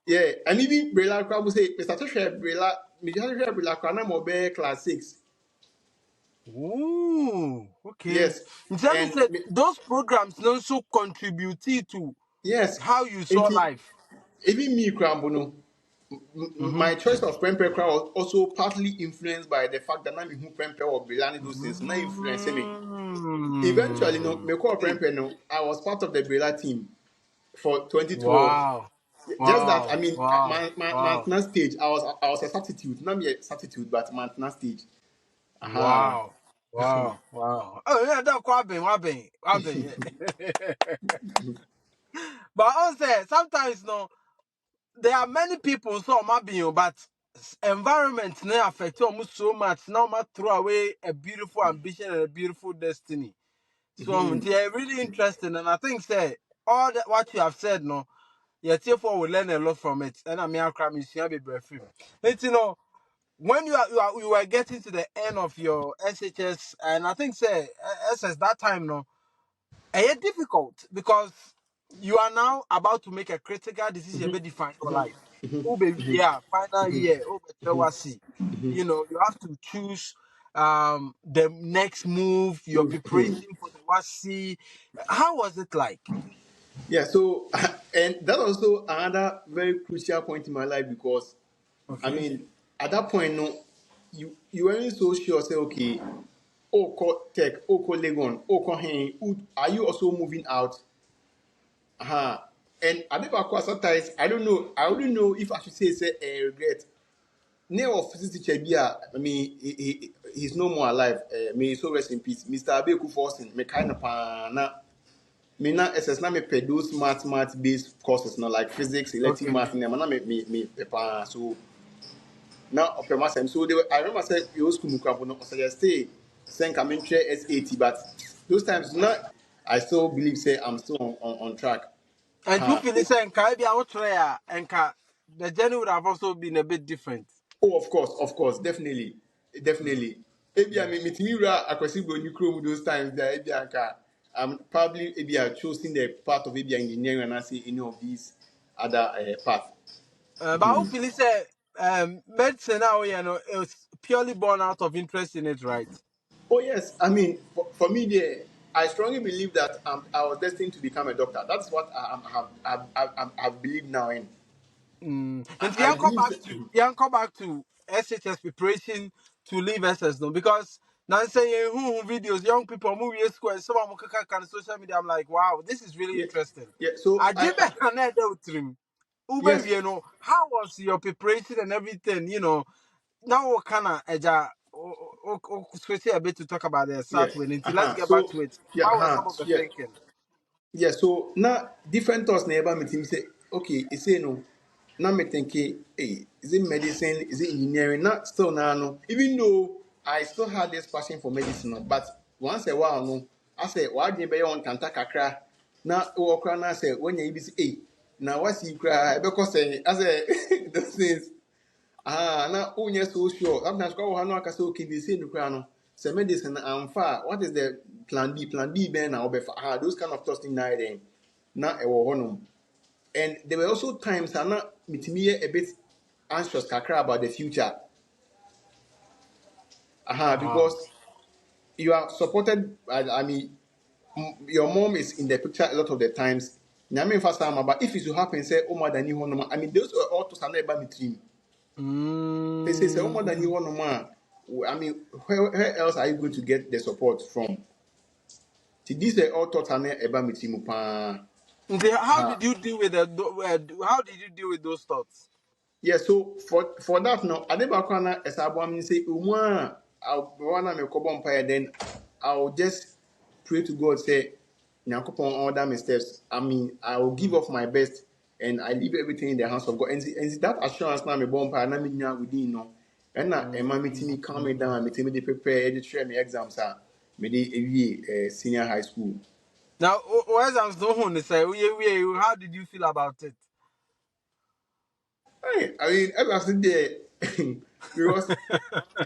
yeah, and even Brela Crab say, Mr. Share Brela, Mr. Share Brela Crana Mobe class 6. Ooh, okay. Yes, Let me and say those programs also contribute to yes, how you saw and life. even me, Krambono, Mm-hmm. my choice of Prempe was also partly influenced by the fact that I'm who Prempe or Belani those things, not influencing me. Eventually, no, Mm. me call Hey. Prempe, no, I was part of the Bela team for 2012. Wow. Just that, I Wow. mean, Wow. my Wow. maintenance stage, I was a substitute, not me a substitute, but maintenance stage. Aha. Wow. Wow. Wow. Oh yeah, that's quite been, what been. But also sometimes no, there are many people so might be but environment may affect you almost so much. Now might throw away a beautiful ambition and a beautiful destiny. So they're really interesting, and I think say all that what you have said no, yeah, therefore we learn a lot from it. And I mean, I cram is be brief. It's when you are getting to the end of your SHS, and I think say SS that time no, it's difficult because you are now about to make a critical decision to define your life. Oh baby, yeah, final year, oh see. You know, you have to choose the next move, your preparation for the WASI. How was it like? Yeah, so and that also another very crucial point in my life because I Okay. mean at that point no you weren't so sure say okay oh call tech oh call legon oh call hey are you also moving out and I never quite sometimes I wouldn't know if I should say a regret name of physics teacher be I mean he's no more alive may he so rest in peace Mr. Abeku Forson me kind of na me na SS na me pɛ those math based courses na like physics elective Okay. math na me pɛ paa so na ɔpɛ ma sɛm so they were, I remember say your school mu krafo no ɔsuggest sɛ nka me nhwɛ S80 but those times na I still believe say I'm still on track. And you Uh-huh. feel saying Kyei be out there and the journey would have also been a bit different. Oh, of course, definitely. Maybe I mean, mitimiura akwasi broni chrome those times that maybe anka I'm probably maybe I choosing the part of maybe engineering and I see any of these other path. But hopefully say medicine now you know it was purely born out of interest in it, right? Oh yes, I mean for me there, I strongly believe that I was destined to become a doctor. That's what I believe now in. And I believe you come back to SHS preparation to leave SS no because now saying who videos young people movie school and some of them can social media. I'm like, wow, this is really yeah, interesting. yeah. So I did trim. Ube, yes, you know, how was your preparation and everything? You know, now what kind of switch a bit to talk about the yeah, start with it. Let's get back so to it. yeah, How was some of the yeah. thinking? Yeah, so now different thoughts never meet him say, okay, he say no. Now me thinking, hey, is it medicine? Is it engineering? Not still now, no. Even though I still had this passion for medicine, no, but once a while, no, I say, why do you buy on kanta kakra? Now, na say when you be say, hey, now what's you cry? Because I say those things. Na wonyɛ so sure sometimes kɔ wɔ ha no aka sɛ okay bi sei no koraa no sɛ medicine amfa a what is the plan b bɛn na wobɛfa those kind of thoughts nyinaa yɛ dɛn na ɛwɔ hɔnom and there were also times a na metumi yɛ a bit anxious kakra about the future Wow. because you are supported I mean your mom is in the picture a lot of the times nyame mfa saa ma but if it should happen sɛ wo mother ni hɔnom I mean those were all thoughts a na ɛba me tirim sɛ wo mother ni Mm. hɔnom a I mean, where else are you going to get the support from? These are all thoughts about me timu pa. Okay, how Ha. did you deal with how did you deal with those thoughts? Yeah, so for that now, I never can as I want say I'll wanna make a empire then I'll just pray to God say Nyankopon order my steps. I mean, I will give off my best and I leave everything in the hands of God. And that assurance now me bomb pa na me nya within no. And na e ma me timi calm me down, me timi dey prepare dey try my exams me dey ewie senior high school. Now, where's I'm so to say, how did you feel about it? Hey, I mean, ever after there, because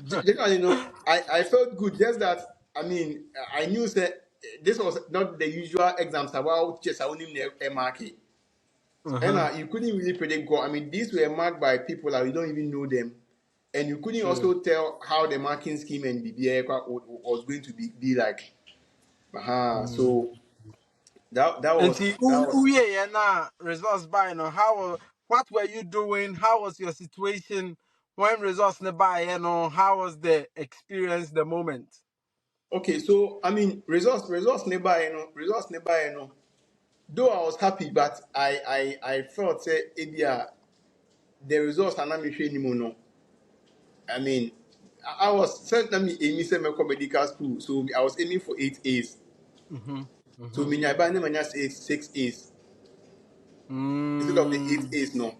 generally, I felt good. Just that, I mean, I knew that this was not the usual exams about just I only a market, and Uh-huh. you couldn't really predict God. I mean, these were marked by people that you don't even know them, and you couldn't True. also tell how the marking scheme and the BA was going to be like. Mm. So that And see, that was yeah, now results by how what were you doing? How was your situation when results nearby? You know, how was the experience, the moment? Okay, so I mean, results nearby, results nearby, Though I was happy, but I felt say, the results are not me anymore. No, I mean, I was sent me aiming medical school, so I was aiming for 8 A's. Mm-hmm. So Mm-hmm. me I buy them just 6 A's instead of the 8 A's. No,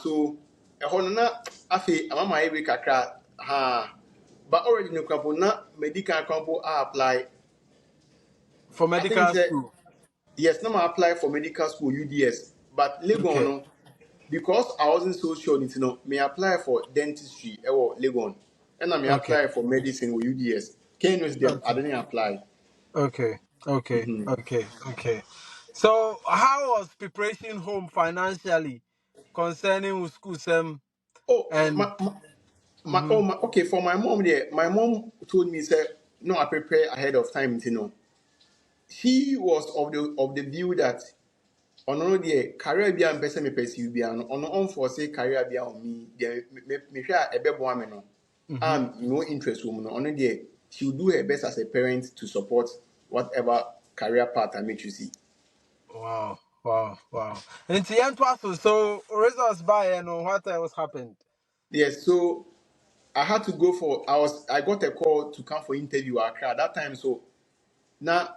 so a honor afe I'm my way kakra but already no couple na medical couple I apply. For I think medical say school. yes, now I apply for medical school UDS, but Legon Okay. no. Because I wasn't so sure, may apply for dentistry or Legon, and I may Okay. apply for medicine or UDS. Can't use them. I Okay. didn't apply. Okay. Okay. Mm-hmm. Okay. Okay. So, how was preparation home financially concerning with school sem Oh, and? Mm-hmm. okay. For my mom, there, my mom told me, say, no, I prepare ahead of time. She was of the view that on the career be and person me pursue be on unforced career be on me. Me share a bebe woman no. Mm-hmm. No interest woman no. On the she will do her best as a parent to support whatever career path I make you see. Wow. Wow. Wow. And the end was so results by and what else happened? Yes, so I had to go for I got a call to come for interview at Accra that time. So now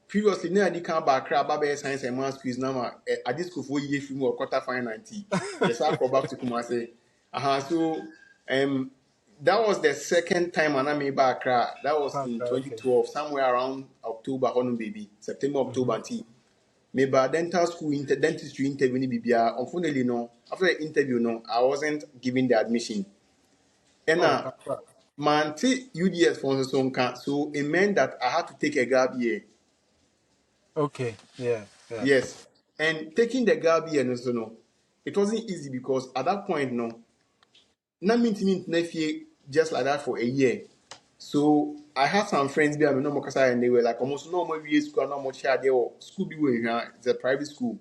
previously now I did come back Accra Baba Science and Maths quiz now at this school for year film or quarter final 90. Yes, I go back to Kumasi. So um that was the second time I made back Accra. That was in Okay. 2012, somewhere around October, Honum baby, September, October, Mm-hmm. and maybe dental school dentistry interview ni bibia. Unfortunately, no. After the interview, no, I wasn't given the admission. And Oh, that's right. my auntie UDS for so it meant that I had to take a gap year. Okay. Yeah. Yeah. Yes, and taking the gap year, no, it wasn't easy because at that point, no, na mean just like that for a year. So I had some friends there, I mean, no more and they were like almost no more years school, no more share there or school be where it's a private school.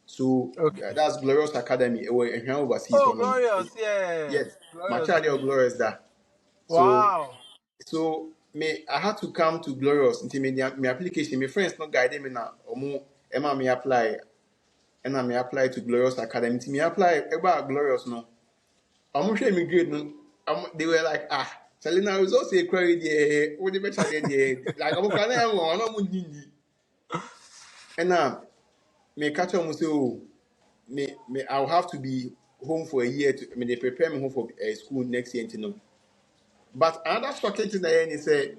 So Okay. that's Glorious Academy. Where overseas Oh, on them. glorious. Yeah. Yes, my Glorious. child there Glorious that. So Wow. me I had to come to Glorious until me application. My friends not guiding me now. Emma me apply and I me apply to Glorious Academy. Until me apply about Glorious no. I'm sure me grade no. They were like Selena results say query there. What the better there? Like I'm kind of one. I'm not and me catch on say oh me I'll have to be home for a year to they prepare me home for school next year, you know. But another shocking thing that he said,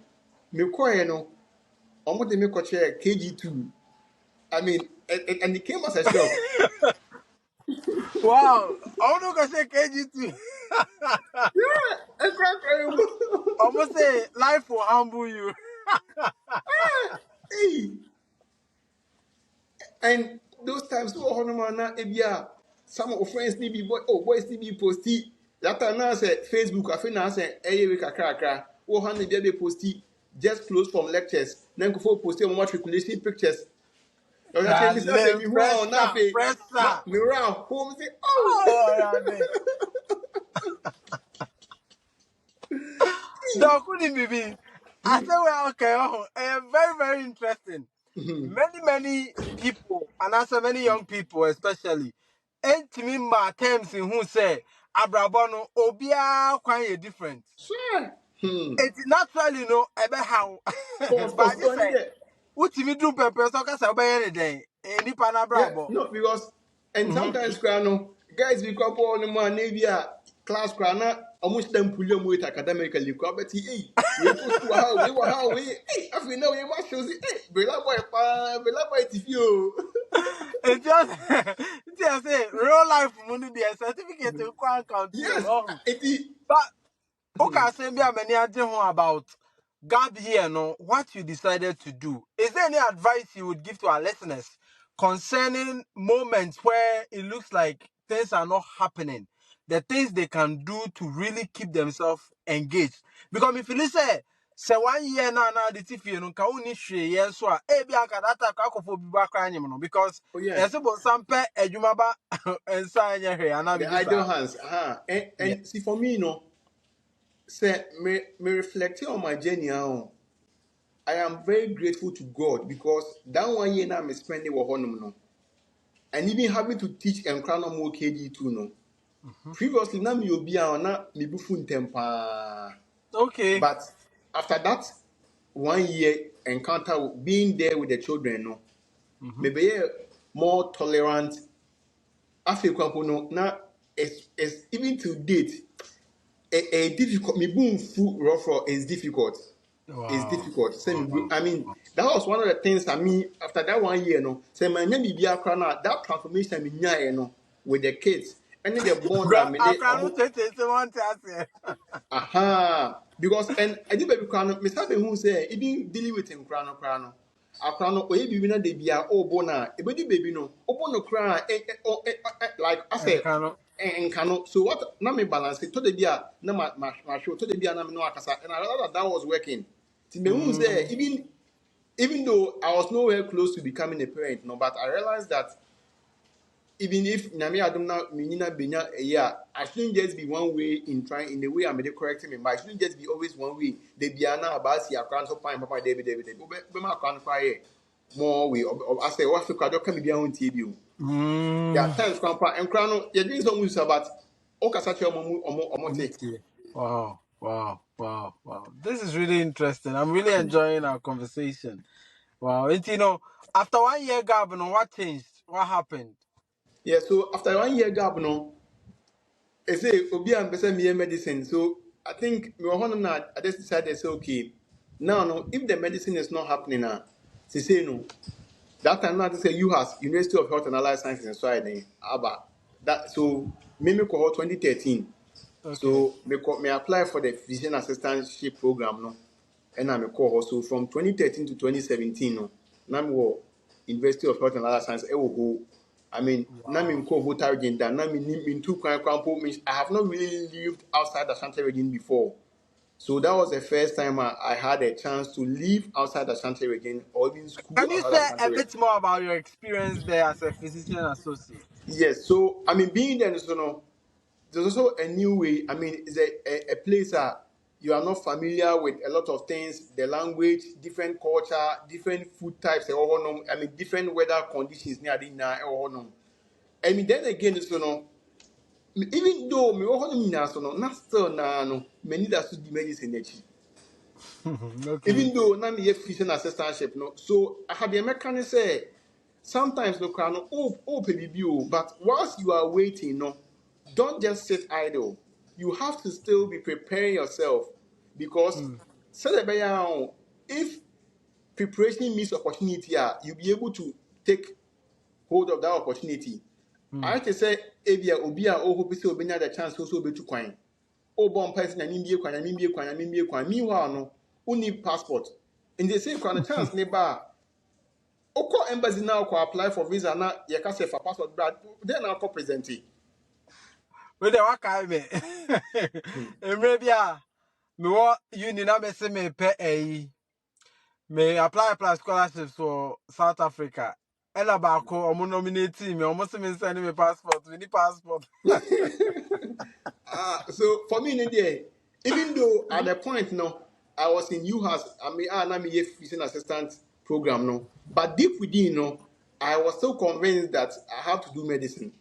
me call you know, almost me coach KG2. I mean, and it came as a shock. Wow. I want to say KG2. Yeah, I cried. Almost say life will humble you. Hey, and those times, so Honamana, Ebia, some of friends need be boys need be posty. That time now say Facebook, I think now say, hey, we kakra, oh, honey, they be posty, just close from lectures. Then go for posting on matriculation pictures. Ọ̀sẹ̀ mi sá sẹ́ mi hu àwọn náà Pressure. fẹ́ Pressure. mi rà home say oh. Oh, yeah. Dog couldn't be. I said, well, okay, oh, very, very interesting. Many people, and also many young people, especially, and to me, my terms in who say, Abrabono, Obia, quite different. Sure. It's naturally no, ever how, Of but course, just only say, there. what to me do purpose, so can say, obey any day, any Yeah, panabrabo. no, because and Mm-hmm. sometimes no guys be couple on the man maybe a class crana almost them pull them with academically but hey we post to how we hey I feel now we must show hey bela boy TV oh. It just, it just say, real life money, the certificate to count you. Yes, Oh, it but okay, say be many about gap here. No, what you decided to do. Is there any advice you would give to our listeners concerning moments where it looks like things are not happening? The things they can do to really keep themselves engaged. Because if you listen, So 1 year na the tiffy no ka uni hwe ye so a e bia ka data ka akofo bi ba kra anyem no because Oh yeah, yes bo sampe adwuma ba ensa anya hwe ana the bi idle sa. hands. Yeah. And see for me, say me reflecting on my journey now. I am very grateful to God because that 1 year now I'm spending with honum no. And even having to teach and crown more KG too no. Mhm. Previously now me obi na me bufu tempa. Okay. But after that 1 year encounter being there with the children no, Mhm. maybe more tolerant. After no now it's even to date a difficult me boom full rough is difficult. It's Wow. difficult. Wow. I mean, that was one of the things I mean after that 1 year, no. Say my name be that transformation me nya no with the kids. And then the bond Bro, that me they akra no tete se won te ase. aha because and I did baby crown me sabe who say even dealing with him crown akra no oye bibi na de bia obo na e be di baby no obo no crown like I say Enka no. nka no so what na me balance it to the bia na ma show to the bia na me no akasa and I realized that was working ti me who say Mm. even though I was nowhere close to becoming a parent no but I realized that even if Nami Adumna Minina Benya a year, I shouldn't just be one way in the way I'm correcting me, but I shouldn't just be always one way. They be ana about see a crown so fine, Papa David. Be my crown fire more way. I say, what's the crowd? Can be on TV. There are Mm. times grandpa and crown, you're doing some use about Okasachi Omote. Committee. Wow. Wow. Wow. Wow. This is really interesting. I'm really enjoying our conversation. Wow. And after 1 year gap, what changed? What happened? Yeah, so after 1 year gap, no, I say, Obi and Bessa me medicine. So I think me I just decided, say, okay, now, no, if the medicine is not happening now, say no. That time now, I say UHAS, University of Health and Allied Sciences in Sweden, ABBA. That so me cohort 2013. Okay. So me apply for the physician assistantship program no. And I'm a cohort. So from 2013 to 2017 no. Now me University of Health and Allied Sciences. I mean, now me Wow. ko voter region. Now me two means I have not really lived outside the Ashanti region before. So that was the first time I had a chance to live outside the Ashanti region or even school Can you outside the say Ashanti a region. bit more about your experience there as a physician associate? Yes, so I mean, being there, so no, there's also a new way. I mean, it's a place you are not familiar with a lot of things, the language, different culture, different food types, I mean, different weather conditions near the na. I mean, then again, so no, even though me so no, not still na no, many that should be medicine. Okay. Even though na me physician assistantship no, so I had the mechanic say sometimes no can but whilst you are waiting no, don't just sit idle. You have to still be preparing yourself because Mm, if preparation means opportunity you'll be able to take hold of that opportunity. I mm. have to say ebia obi a oho bi say obenya the chance so be to kwan o bon person na nimbie kwan meanwhile no who need passport and they say kwan chance ne ba oko embassy now ko apply for visa na ye ka say for passport but then now ko present it. Wait, what kind me? Maybe me what uni na me say me pay me apply scholarships for South Africa. And about ko omo nominate me, omo say me send me passport. We need passport. So for me in there, even though at the point no, I was in UHAS, I mean, I'm a physician assistant program no, but deep within no, I was so convinced that I have to do medicine.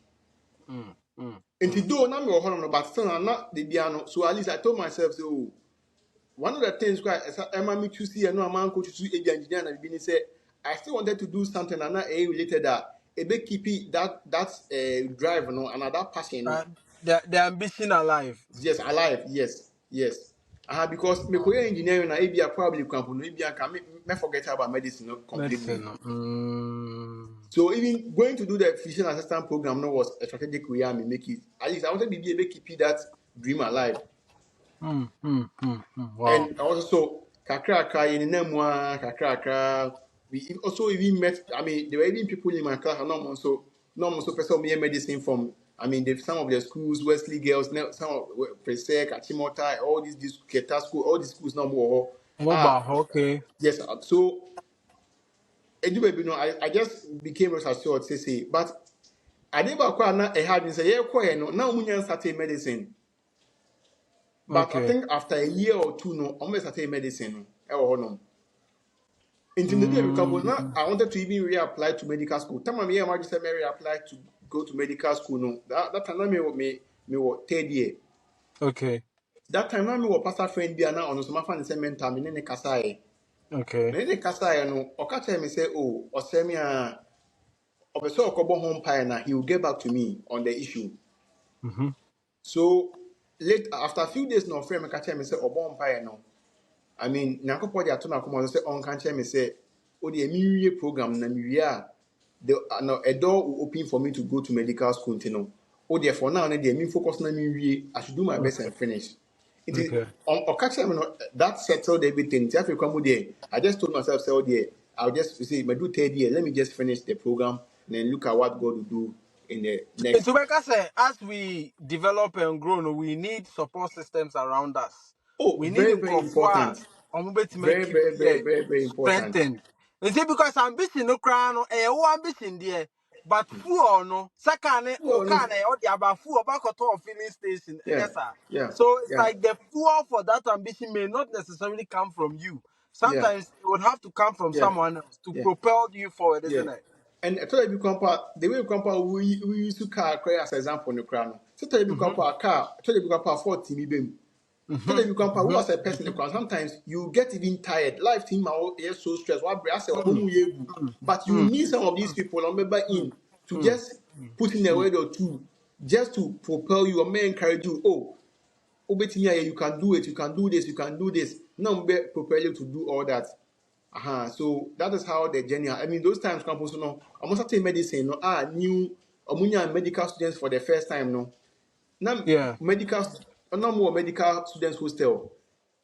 Mm, mm, And mm. though I'm no, but still I'm not the piano. So at least I told myself, so one of the things why Emma me to see, I know a man coach to see engineer and being said, I still wanted to do something and not a related that a bit keep it that drive no and that passion no. Uh, the ambition alive. Yes, alive. Yes, yes. Because me Wow. career engineering na maybe I probably can maybe I can me forget about medicine no, completely. Medicine. Mm, So even going to do the physician assistant program no was a strategic way I may make it. At least I wanted to be able to keep that dream alive. Wow. And also kakra in nemwa kakra. We also even met. I mean, there were even people in my class. And no one so person me medicine from. I mean, some of the schools, Wesley Girls, some of Presec, Achimota, all these Keta school, all these schools no more. Mobile, okay. Yes, so edu baby no, I just became reassured say, but I never quite na a hard say, yeah, quiet no, now we started medicine. But I Okay. think after a year or two, no, almost started medicine. No, no. Until the day because now Mm, I wanted to even reapply to medical school. Time I am just reapply to go to medical school. No, that time me was third year. okay. That time I me was pastor friend be na on some fan say mentor me ne kasa e. Okay. Me ne kasa e no, o ka tell me say oh, o say me a obese okobo home pie na he will get back to me on the issue. Mm-hmm. So late after a few days no friend me ka tell me say obo home pie no. I mean, Nyankopɔ de ato na akoma so sɛ ɔnka nkyerɛ me sɛ o de me program na me wie a the no a door will open for me to go to medical school nti no o de for now na de me focus na me wie I should do my best and finish. Nti Okay. ɔka kyerɛ me no that settled everything nti afei kwa mu deɛ I just told myself say oh dear I'll just say my do third year let me just finish the program and then look at what God will do in the next. So, like I say, as we develop and grow, no, we need support systems around us. Oh, We need very in very Kofua important. to make Very keep very very here very very important. strengthened. You see, because ambition no crown, ambition there, but fool no, second, Oh or no. can or the about fool back to a filling station. Yeah. Yes, sir. Yeah. So it's Yeah. like the fuel for that ambition may not necessarily come from you. Yeah. Sometimes it would have to come from Yeah, someone else to yeah, propel you forward, yeah. isn't it? And I tell you, the way we use to car cry as example in the crown. So tell you, Mm-hmm. car, tell you, 40 me tell you, who as a person in the crown, sometimes you get even tired. Life team are so stressed. What I say, Mm-hmm. but you Mm, need some of these mm, people, remember, mm, in to mm, just put in a mm. word or two, just to propel you or may encourage you. Oh, you can do it, you can do this, you can do this. Now, prepare you to do all that. So that is how the journey. I mean, those times campus no, almost at medicine no new medical students for the first time no. Now Yeah. medical no more medical students hostel.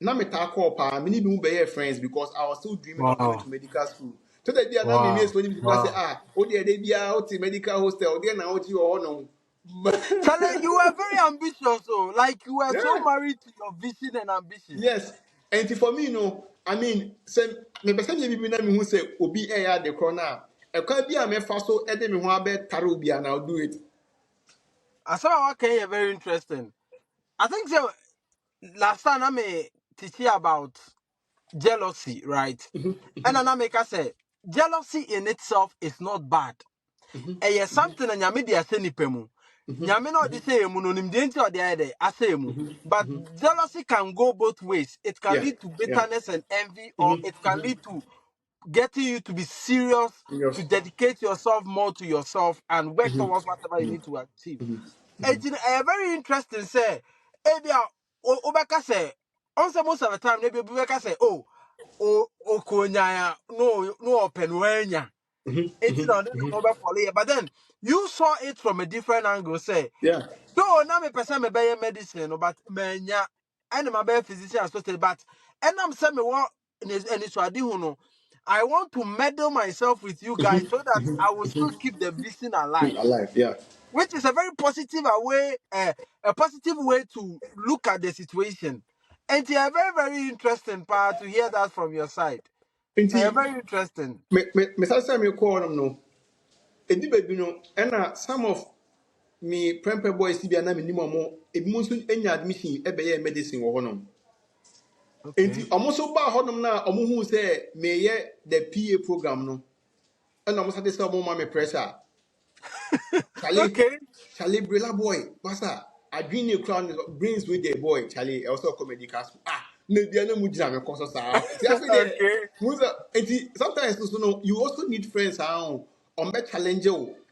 Now me talk up many people be friends because I was still dreaming of going Wow. to medical school. So that be na me Wow. miss when people say Wow. oh there they be out medical hostel there now you or no. Charlie, you were very ambitious, oh. Like you were so Yeah. married to your vision and ambition. Yes. And for me, no, I mean, say me person me bi na me hu say obi e ya de corner. E kwa bi a me fa so e de me ho abe tare obi and I'll do it. I saw what can very interesting. I think so. Last time I may teach you about jealousy, right? And then I make us say jealousy in itself is not bad. And yes, something and media say ni pemu. Nyame no de say emu no nim de nti o de ayede ase emu. But jealousy can go both ways. It can Yeah. lead to Yeah. bitterness and envy, or it can lead to getting you to be serious, to Yes. dedicate yourself more to yourself and work towards whatever you need to achieve. It's very interesting. Say, Ebia, Obeka say, also most of the time, maybe Obeka say, oh, Konya, no, open wenya. It's not over for later. But then you saw it from a different angle. Say, Yeah. though now me person me buy medicine, but menya, and my buy physician associate, but and I'm saying me what and it's what I do no. I want to meddle myself with you guys so that I will still keep the vision alive, Alive. Yeah. which is a very positive way, a positive way to look at the situation. And it's a very, very interesting part to hear that from your side. Inti Very interesting. me say me call them no. Edi baby no and some of me prempe boys bi na me nim omo ebi mo so enya admission e be ye medicine wo honom. Enti Okay. omo so ba honom na omo hu say me ye the PA program no. And omo say say omo ma me pressure. Charlie, Okay. Charlie, Brilla boy, Master, I bring you crown brains with the boy, Charlie, also comedy cast. No, they are no mujam, of course, sir. See, I feel there, Okay. sometimes, you also need friends, on that challenge,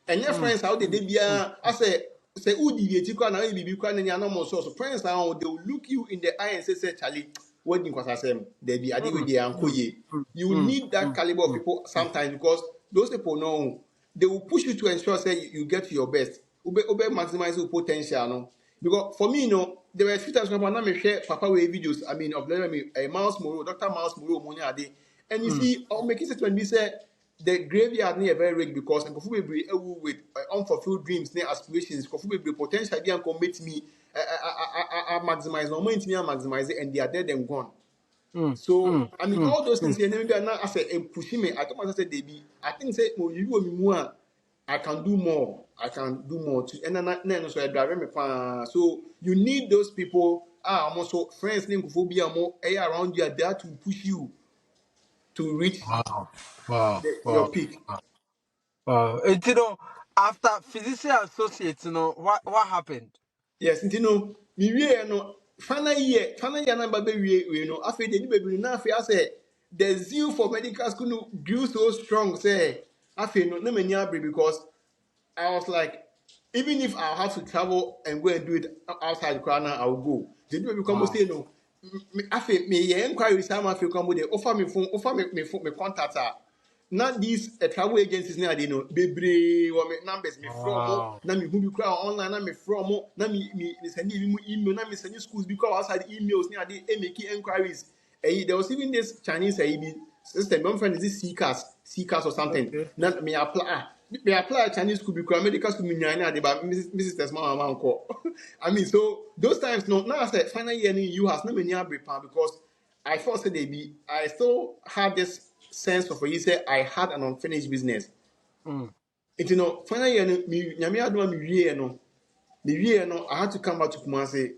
and your Mm, friends, how they mm, be, mm, I say, Udi, you can, I be crying, and you're no more so friends, they will look you in the eye and say, Charlie, what did you say, they be, I did with mm, the uncle mm, ye. mm, You mm, need that mm, caliber of mm, people mm. sometimes because those people know they will push you to ensure say you get to your best. Ube maximize your potential no. Because for me, there were a few times when I share Papa way videos. I mean, of let me Miles Moreau, Dr. Miles Moreau, Money Ade, and you Mm. see, I'll make it when we say the graveyard near very rich because and Kofu be with unfulfilled dreams, near aspirations, Kofu be potential be and commit me. I maximize no more into me, I maximize it, and they are dead and gone. Mm, So mm, I mean, mm, all those mm. things here, maybe I say and pushing me. I told myself say they be. I think say oh you want me more. I can do more. I can do more too. And then so I drive me pan. So you need those people. I'm also friends name phobia more around you are there to push you to reach Wow, wow, your wow, peak. wow. And you know, after physician associates, you know, what happened? Yes, you know, me wie no final year number be we no after the new baby na after I say the zeal for medical school no grew so strong say after no na many abre because I was like, even if I have to travel and go and do it outside the corner, I will go. The people come Wow. say no. I feel me inquiry some I feel come with offer me phone, offer me contact. Not these travel agencies now they know. Bebre or me numbers me from Wow. na me who be crowd online na me from na me send you email na me send you schools because outside emails now they make inquiries. There was even this Chinese system. My friend is this CCAS or something. Okay. Now me apply Chinese school because medical school me nyanya de but Mrs. Tesma mama uncle. I mean, so those times no. Now I said final year in you has no many prepare because I thought say they be. I still had this sense of you say I had an unfinished business. Mm, It you know final year no me nyame adoma me wie no I had to come back to Kumasi.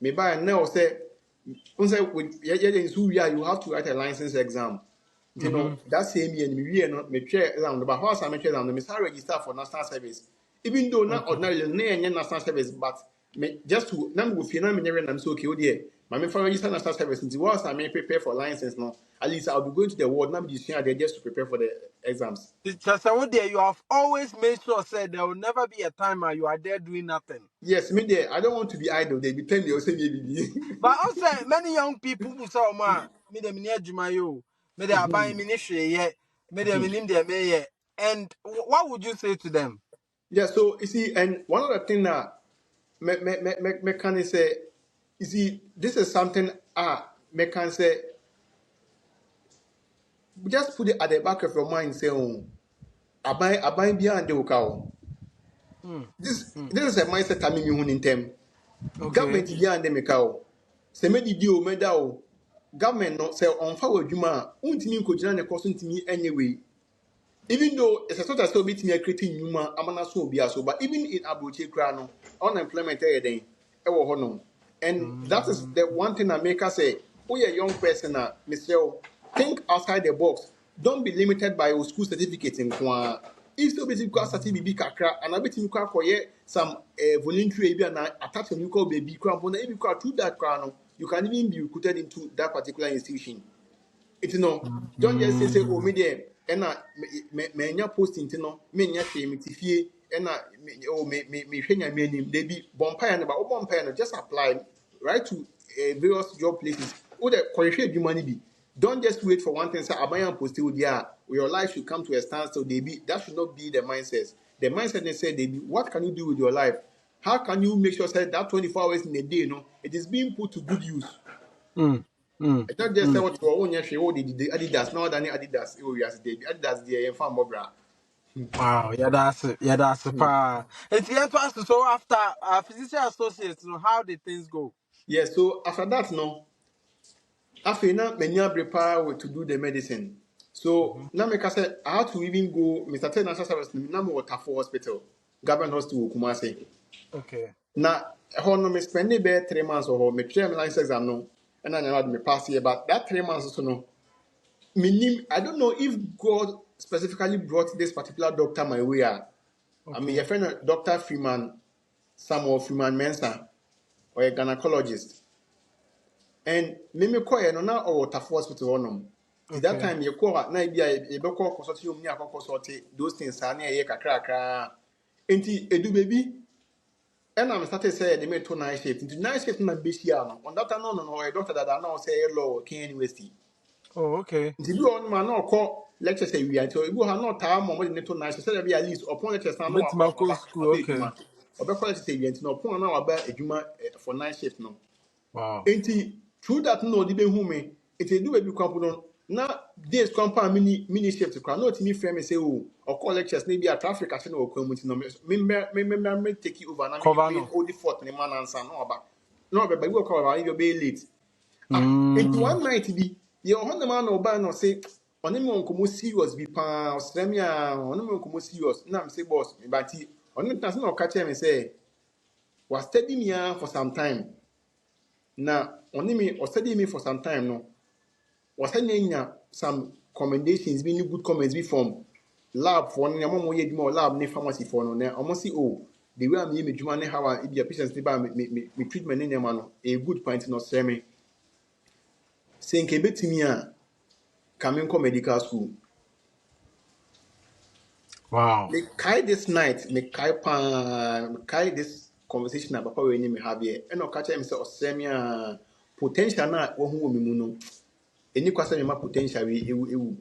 Me buy now say once with you have to write a license exam. You mm-hmm. know, that same year, me no me try exam, but how I make exam, me start register for national service. Even though not Okay. ordinarily na national service, but me just to na me go feel na me never am so okay, oh dear. My me for register national service until once I may prepare for license now. At least I'll be going to the world, now be there just to prepare for the exams. Just what there you have always made sure said there will never be a time where you are there doing nothing. Yes, me there. I don't want to be idle. They be telling me also maybe. But also many young people who say, "Oh man, me dem near Jumayo, me they are buying me yet, me dem in there me yet." And what would you say to them? Yeah, so you see, and one of the things that me can say, you see, this is something me can say just put it at the back of your mind say oh aban bia de wo Mm, this is a mindset I mean you in term okay. government bia de me ka o se me didi o me da o government no say on fa wadwuma a untimi nkogina ne koso ntimi anyway even though it's a sort of still bit me creating newman amana so be so but even in abuchi kra no unemployment den e wo ho no and that is Mm, the one thing that make us say oh a young person Mr. think outside the box don't be limited by your school certificate in kwa if still be because certificate be kakra and abeti you kwa koye some voluntary be na attach you call baby kra but if you kwa through that kra no you can even be recruited into that particular institution. It's no, don't just say, oh, me mm, there, and me posting, no, me nya shame, me tifie, and oh, me shenya me name, they be bumpire and about bumpire, just apply right to various job places. Oh, the qualify you money be. Don't just wait for one thing. Say, Abayan post yeah, your life should come to a standstill. They be that should not be the mindset. The mindset they say they be. What can you do with your life? How can you make sure that 24 hours in a day, it is being put to good use? mm, mm, It's not just say mm. what you own yes, oh, the Adidas, no than Adidas, oh, yes, the Adidas, the fan bobra. Wow, yeah, that's it. It's the entrance. So after physician associates, you know, how did things go? Yes, so after that, no, after now, many are prepared to do the medicine. So Mm-hmm. now, make us say, I had to even go, Mr. Ted National Service, now more Tafo Hospital, government hospital, Kumasi. Okay, Now, how me spend about 3 months or me try my license exam, no, and then I had me pass here, but that 3 months also, no, I don't know if God specifically brought this particular doctor my way. I mean, okay, your friend, Dr. Freeman, Samuel Freeman Mensah, or a gynecologist. And Mimi Koya no na or Tafu Hospital on. Till that okay. time, you call at night, be a beko consortium near consorti, those things are near a crack. Enti edu baby, and I'm started say they made 2 night shift. Into night shift na besiano. On that no, a doctor that I know say hello, King University. Oh, okay. Nti bi on man no call lecture say we until you have not time more than 2 nights. So there be at least upon lecture stand no Bit Marco school. aba Okay. edwuma. Obe call lecture say we until upon na aba edwuma for night shift no. Wow. Enti through that no di be hu me it do be kwampo no na days kwampo mini shift kwa no timi frame say oh or call lectures maybe a traffic at no kwamu ti no me take it over na me Cover we no. hold the fort ni man answer no aba no be we call aba you be late Into Mm. one night be you on the man or ban or say on him on come serious be pan Australia on him on come serious. Now I'm say boss me but on him doesn't catch him and say was studying me for some time. Now on him or studying me for some time no was sending some commendations being good comments be from lab for one more year more lab ne pharmacy for no almost see oh the way I'm me juma ne how I be a patient's me treatment in man a good point no say me saying ke betimi a coming come medical school. Wow. Me kai this night, me kai pan, me kai this conversation na papa we ni me have here. E no catch me say osemia potential na wo hu me mu no. Eni kwasa me ma potential we ewu.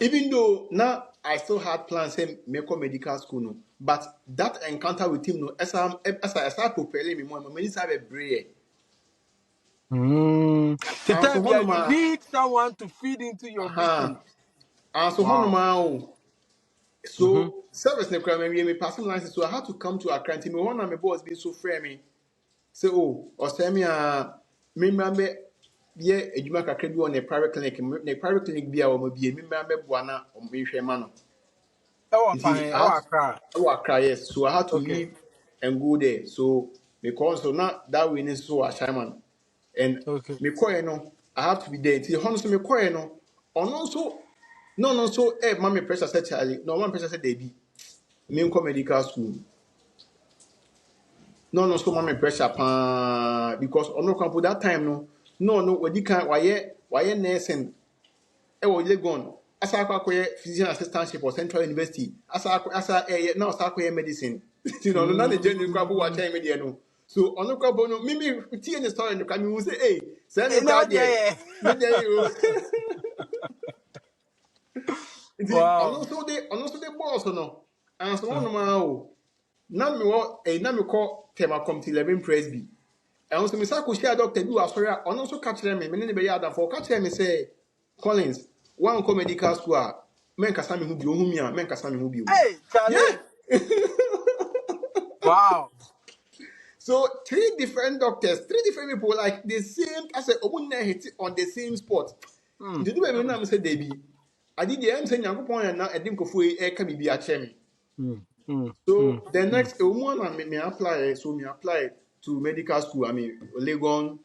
Even though now I still had plans say me come medical school no, but that encounter with him no, as I propel me more, me need to have a brain. Mm. The And time so yeah, you honoma, need someone to feed into your aha, vision. and so Wow. honoma. Mm-hmm. So service ne kura me passing license, so I had to come to Accra. Me one of my boss being so free me. Say oh, or say me me remember yeah, edwuma kakra bi on a private clinic, na private clinic bi a o ma bi me remember buana o me hwe ma no. Oh, Nti fine. I Oh, had Accra. to Accra, yes. So I had to Okay. leave and go there. So because so now that we need so assignment and Okay. me call no, I have to be there. Nti hono so me call no, ono so no so mommy pressure said Charlie, no one pressure said they be me come medical school. No so mommy pressure pa because ono kan for that time no we can why nursing e wo Legon asa akwakoye physician assistantship for Central University asa now asa akwaye medicine you know no na the journey kwa bo wa Mm. chain media no so ono kwa bo no mimi tie the story no ka mi say eh say no No, ka there yeah. no there you nti Wow. ono so de boss no and so no ma o na me wo na me call tema committee 11 presby and so me say ko share doctor bi wa sorry ono so catch them me ne be ya da for catch them say Collins one come medical school men kasa me hu bi ohun mi a men kasa me hu bi o Hey, yeah Charlie. Wow. so three different people like the same I said omun na hit on the same spot Mm. nti do be Mm. na me say Debbie adi de em say nyankopon ya na edim kofo e ka bibi a che me. Mm. Mm. Mm. So the Mm. next woman me apply so me apply to medical school I mean Legon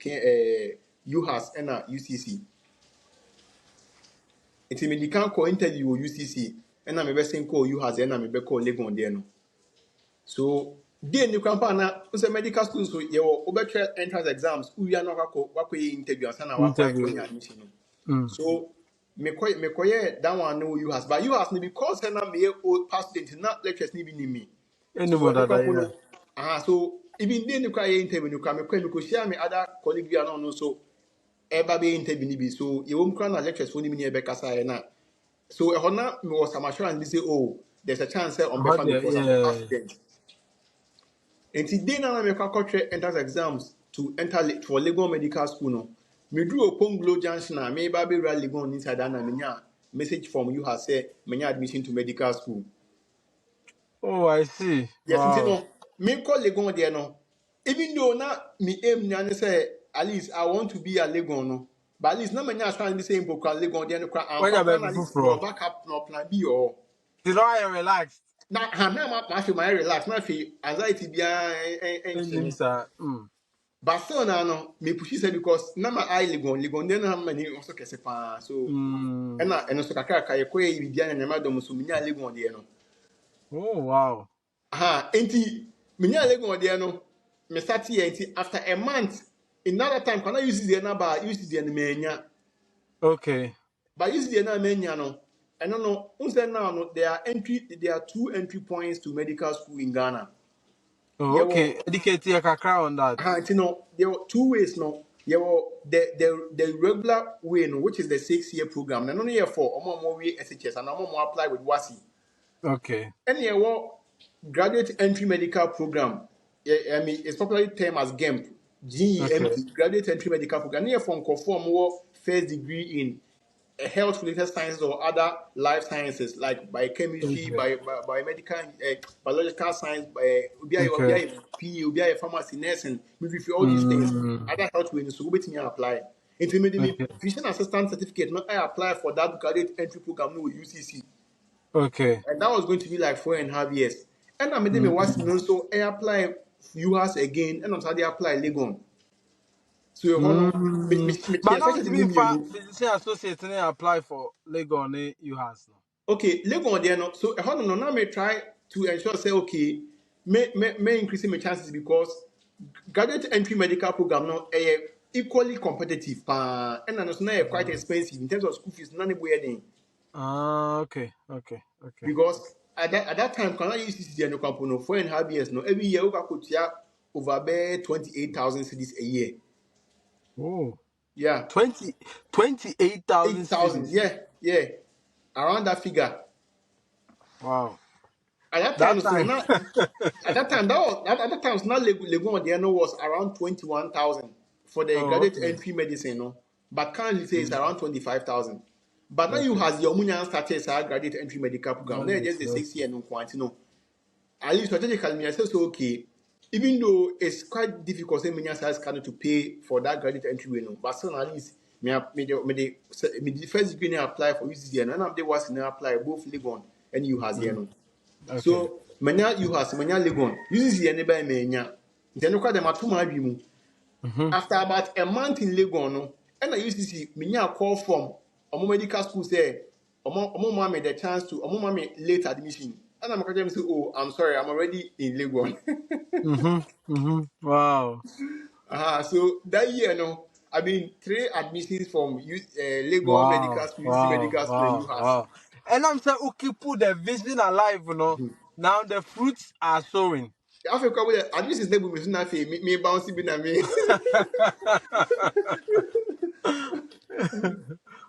UHAS and UCC. Nti me di kan call interview wɔ UCC ɛna me bɛ sen call UHAS ɛna me bɛ call Legon deɛ no. So day ni kwan pa na nso medical school so yɛ wɔ wobɛtwɛ entrance exams uwia na wakɔ yɛ interview ansa na wakɔ Interview. anya admission no. Mm. So me kɔyɛ that one no UHAS but UHAS no because ɛna me yɛ old past student na lectures ni bi ni me. So Anybody ɛno that, kwan po yeah. no so even day ni kwan yɛ interview no kwan me kɔ me kɔ share me other colleague bi a na ɔno nso ɛba bɛ interview ni bi so yɛ wɔ mu kwan na lectures fo ni bi ni ɛbɛkasa yɛ na so ɛhɔ me was some assurance bi say oh there's a chance on How befa me there, because I'm a past yeah. student nti day na me kɔ akɔtwɛ entrance exams to enter for Legon medical school no me do Oponglo junction a me ba bɛ wura Legon inside na me nya message from you has say me nya admission to medical school. Oh, I see. Yes, nti Wow. no, me call Legon there no. Even though na me aim na ne say at least I want to be a Legon no. But at least na me nya try be saying for Legon there no cry am When you're papa na baby at least for, no backup no plan B or you know, I relaxed. na ha na ma feel my relax na feel anxiety bia And enche him, me. sir. Mm. But still na no me push say because na my eye Legon there na many also kese pa so Mm. eno so kakra ka ye koye bibia na ma dom so me nya Legon there no. Oh, wow. Enti minya Legon there no me start here enti after a month another time kana use the number use the menya Okay. but use the na menya no and no unse now no there are two entry points to medical school in Ghana. Oh, There were okay. Educate your kakra on that. enti no there were two ways no there were the regular way no which is the 6 year program na no year for omo we SHS and omo apply with WASI. Okay. Any graduate entry medical program, I mean, it's popularly termed as GEMP, Okay. GEMP, graduate entry medical program. Near from conform more first degree in health related sciences or other life sciences like biochemistry, Okay. biomedical, biological science, Okay. PE, pharmacy, nursing, midwifery, all these things. Mm, Other health ways, so wait me apply. Into me okay. physician assistant certificate. Not I apply for that graduate entry program no with UCC, Okay. and that was going to be like 4.5 years. And I made me was Mm, no so I apply UHAS again, and I'm starting apply Legon. So you know, mm. me But now especially to me be fair, you. physician associate and apply for Lego you has no. Okay, Legon there no. So hold on, now me try to ensure say okay, may increase my chances because graduate entry medical program now equally competitive. And it's not quite expensive in terms of school fees. None of Ah, okay, okay, okay. because at that time, can I use this no company no 4.5 years no every year we could over bare 28,000 cities a year. Oh, Yeah, 28,000 8,000. cities. Yeah, yeah, around that figure. Wow. At that That time, so time. now at that time at that time, so now Legon there no was around 21,000 for the Oh, graduate okay. entry medicine no, but currently say it's Mm, around 25,000. But now you okay. has your money started our graduate entry medical program. Now Graduate, just the six okay. year no quantity no. At least strategically, me I say so okay. Even though it's quite difficult, say many size cannot to pay for that graduate entry, no, but still at least me the first degree I apply for UCC and I'm the was apply both Legon and you has here Mm, no. okay. So manya you has manya Legon UCC and by manya. Then look at them at two mu. Mm-hmm. After about a month in Legon no, and I UCC manya call from a medical school say omo mama the chance to omo mama late admission. And I'm going to say, oh, I'm sorry, I'm already in Legon. Mm-hmm. Mm-hmm. Wow. So that year, no, I mean, three admissions from Legon Medical Wow. School, UC Wow. Medical School, and Wow. UHAS. Wow. And I'm saying, okay, put the vision alive, you know. Now the fruits are showing. Africa, with the admissions, they will be nothing. Me bouncing be na me.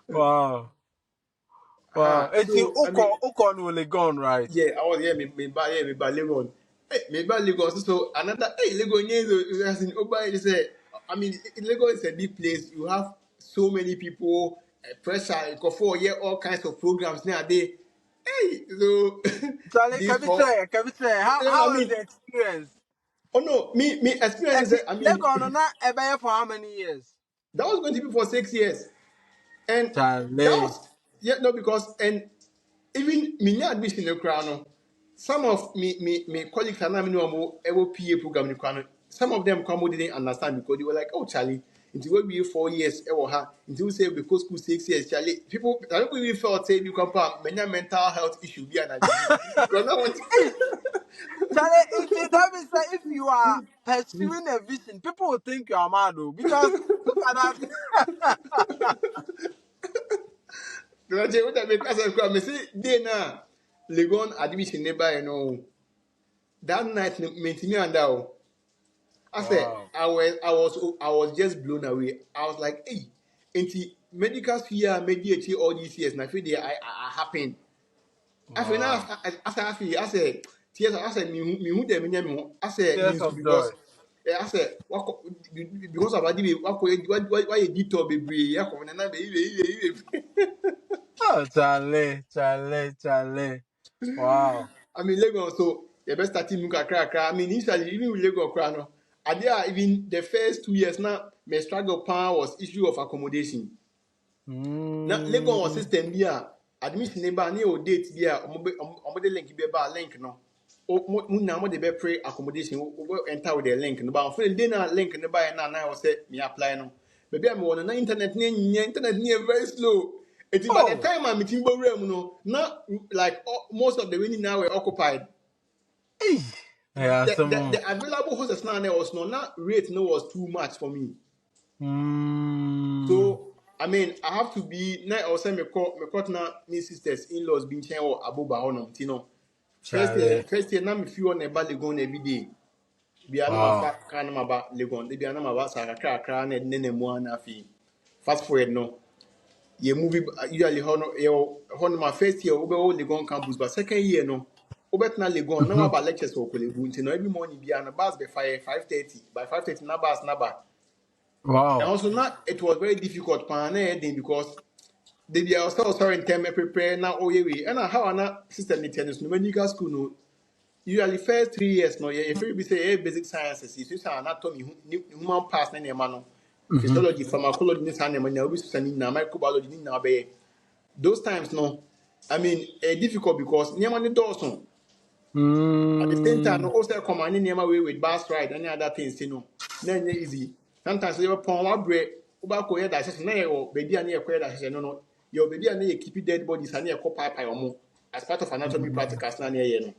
Wow. Wow. It's So I mean, Uko no Legon, right? yeah, I was me buy Legon. Hey, me buy Legon. So another, hey, Legon, yeah, as in Oba, you say, I mean, Legon is a big place. You have so many people, pressure. You go for yeah, all kinds of programs nowadays. Hey, so Charlie, this for, can we say, how I how was mean, the experience? oh no, me experience And is, I mean, Legon na ebe for how many years? that was going to be for 6 years. And that Charlie. was, yeah, no, because, and even me admission in the crown, some of me colleagues and I know ever PA program in the crown, some of them come didn't understand because they were like, oh, Charlie, until we be 4 years, ever ha, until we say because school 6 years, Charlie, people, I don't really felt say you come from many mental health issue be an IBB. Because I want Charlie, that means that if you are pursuing a vision, people will think you are mad, though, because look at that. to what I make us come, I say, day now, Legon admission nearby, you know, that night, me and that. I said, Wow. I was just blown away. I was like, hey, into medical sphere, mediate all these years, and I feel they I happened. I feel now, Wow. I said, tears, I said, me who them in I said, Tears means of joy. because, I said, because of Adi, why you did to be, yeah, come on, and Oh, Charlie, Charlie, Charlie. Wow. I mean, Lagos, so the best starting muka crack. I mean, initially, even with Lagos, crano, I there even the first 2 years now, my struggle power was issue of accommodation. Now, Lagos Mm. system here, admission neighbor, near date here, the link be a link no. Now, what they pray accommodation, we enter with the link. No, but for the dinner link, no buy now, I will say, me apply no. Maybe I'm on the internet near very slow. It's by the Oh, time I'm meeting Boreum, no, not like most of the winning now were occupied. hey. Yeah, The available houses now there was no not rate no was too much for me. Mm. So I mean I have to be now also me call now me sisters in-laws being chain or abuba honor, you know. Charlie. First year now me feel on a bad Legon every day. Be a number Wow. fat can about Legon, they be a number about Saka cran and then one afi. Fast forward no. You movie usually honor my first year over all Legon campus, but second year no. Obetna Legon, now Mhm. about lectures for Kolebu, you know, every morning be on a bus by 5:30. By 5:30, na bus. And Wow. also, not it was very difficult, because they are also sorry in term prepare now oh yeah and how na system ni tennis no when you go school no usually first 3 years no if you be say basic sciences you say anatomy human parts na name no Mhm. physiology pharmacology ni sa name na obi so ni na microbiology ni na be those times no I mean difficult because name ni dawson at the same time no Mm. also command name away with bus ride and other things you know na easy sometimes you pon wa bre uba ko ye da sese na ye o baby an ye ko ye da sese no no your baby an ye keep dead bodies and ye ko pipe omo as part of anatomy practicals na ye no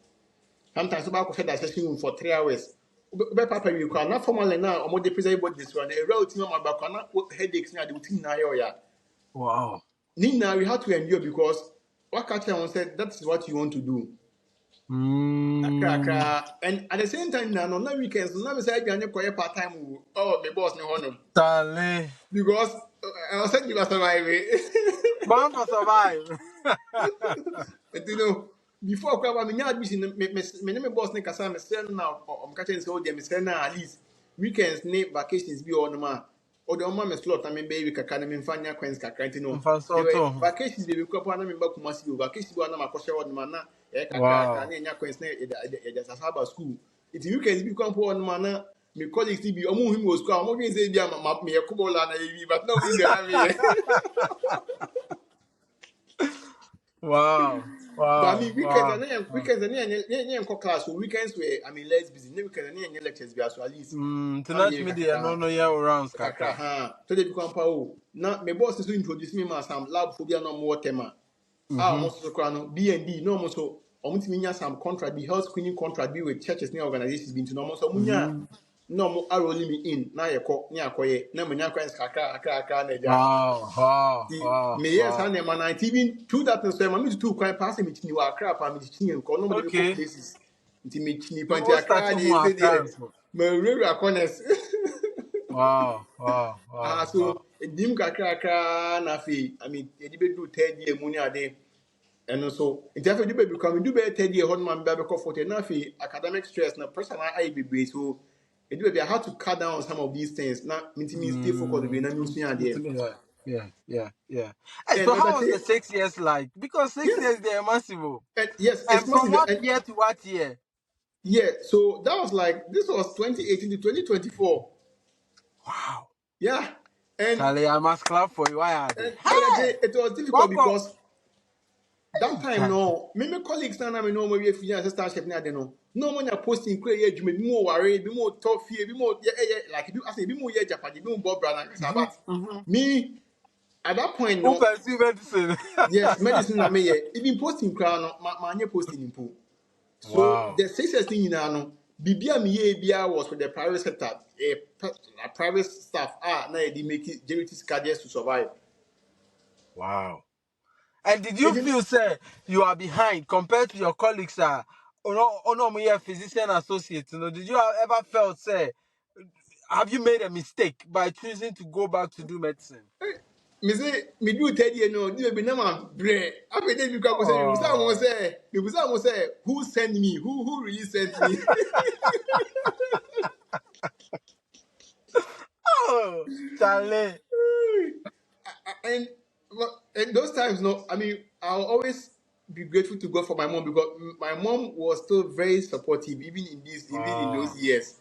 sometimes uba ko fe da sese room for 3 hours ube papa we ko na formal na omo de present bodies one a real team ma ba ko na headaches na the team na ye o ya Wow. ni na we have to endure because what catch on said that is what you want to do. Mm. And at the same time, now no weekends, no me say I quiet part time. Oh, my boss no honor Charlie. because I was saying you must survive. Bound for survive. But you know, before I come, I mean, me boss ne kasa me say now. I'm catching so them say now at least weekends, ne vacations be on ma. Or the man me slot. I mean, baby, kaka na me fanya coins kaka. You know, there were Mfasoto. vacations. They will come and me back kumasi. Vacations go na makosha on man na. Eh, kaka Wow. ne nya coins ne. Just as about school. It weekends be come for on man na. Me colleagues be omo him was school. Omo say be me kubola na ebi, but no me be me. Wow. But I Wow. mean, Wow. Wow. weekends and class. So weekends were I mean less busy. Weekends and lectures be so at least. I'm Tonight here media no kakra no yeah rounds kakra kakra. ha. So they become power. Now my boss is to introduce me as some lab phobia no more tema. Ah, Mhm. almost so krano B&D no more so. Almost mean some contract be health screening contract be with churches near organizations been to no more so munya. Mhm. No more rolling me in. Now you call near koye. Na munya kwens kakra neja. Wow. Wow. The Wow. me yes Wow. and man I even through that so my me too quite pass me chini wa crap and me chini ko no me dey go Okay. places nti me chini You panti won't start akra to dey move say there accounts. me rewura corners Wow. Wow. Wow. Wow. so dim kakra na fi I mean e di be do third year mu ni ade and so nti afa di be become do be third year hon man be ko for na fi academic stress na personal I be so e di be I had to cut down on some of these things na me stay focused be na me so ade Yeah. Yeah. Yeah. Yeah. Hey, and so other how was thing the 6 years like? Because six yes years they are massive. Oh. and yes it's And from massive what and year to what year? yeah, so that was like this was 2018 to 2024. Wow. Yeah, and Charlie, I must clap for you. Why are they? Brother J, Hey! it was difficult Coco. because that Hey, time Charlie. no, me colleagues na me no we fi assistant chef na de no. No man ya posting kure ye adwuma bi mo ware bi mo toffee bi mo like bi as bi mo ye japade bi mo bob brother na Mm-hmm. but Mm-hmm. me at that point Who no, pursue medicine? yes, medicine na me ye even posting kra no ma nye posting impo. So Wow. the success thing, you know, Bibia Mia was with the private sector, a private staff. Ah, now they make it charity cardiacs to survive. Wow. And did you It didn't, feel, say, you are behind compared to your colleagues? Me a physician associate. Did you ever felt, say, have you made a mistake by choosing to go back to do medicine? me say, me do tell you no, you be no man bread. After that, you can say, Oh, you was say, who sent me? Who really sent me? oh, Charlie. and, and those times, no, I mean, I'll always be grateful to God for my mom because my mom was still very supportive, even in those Wow. years.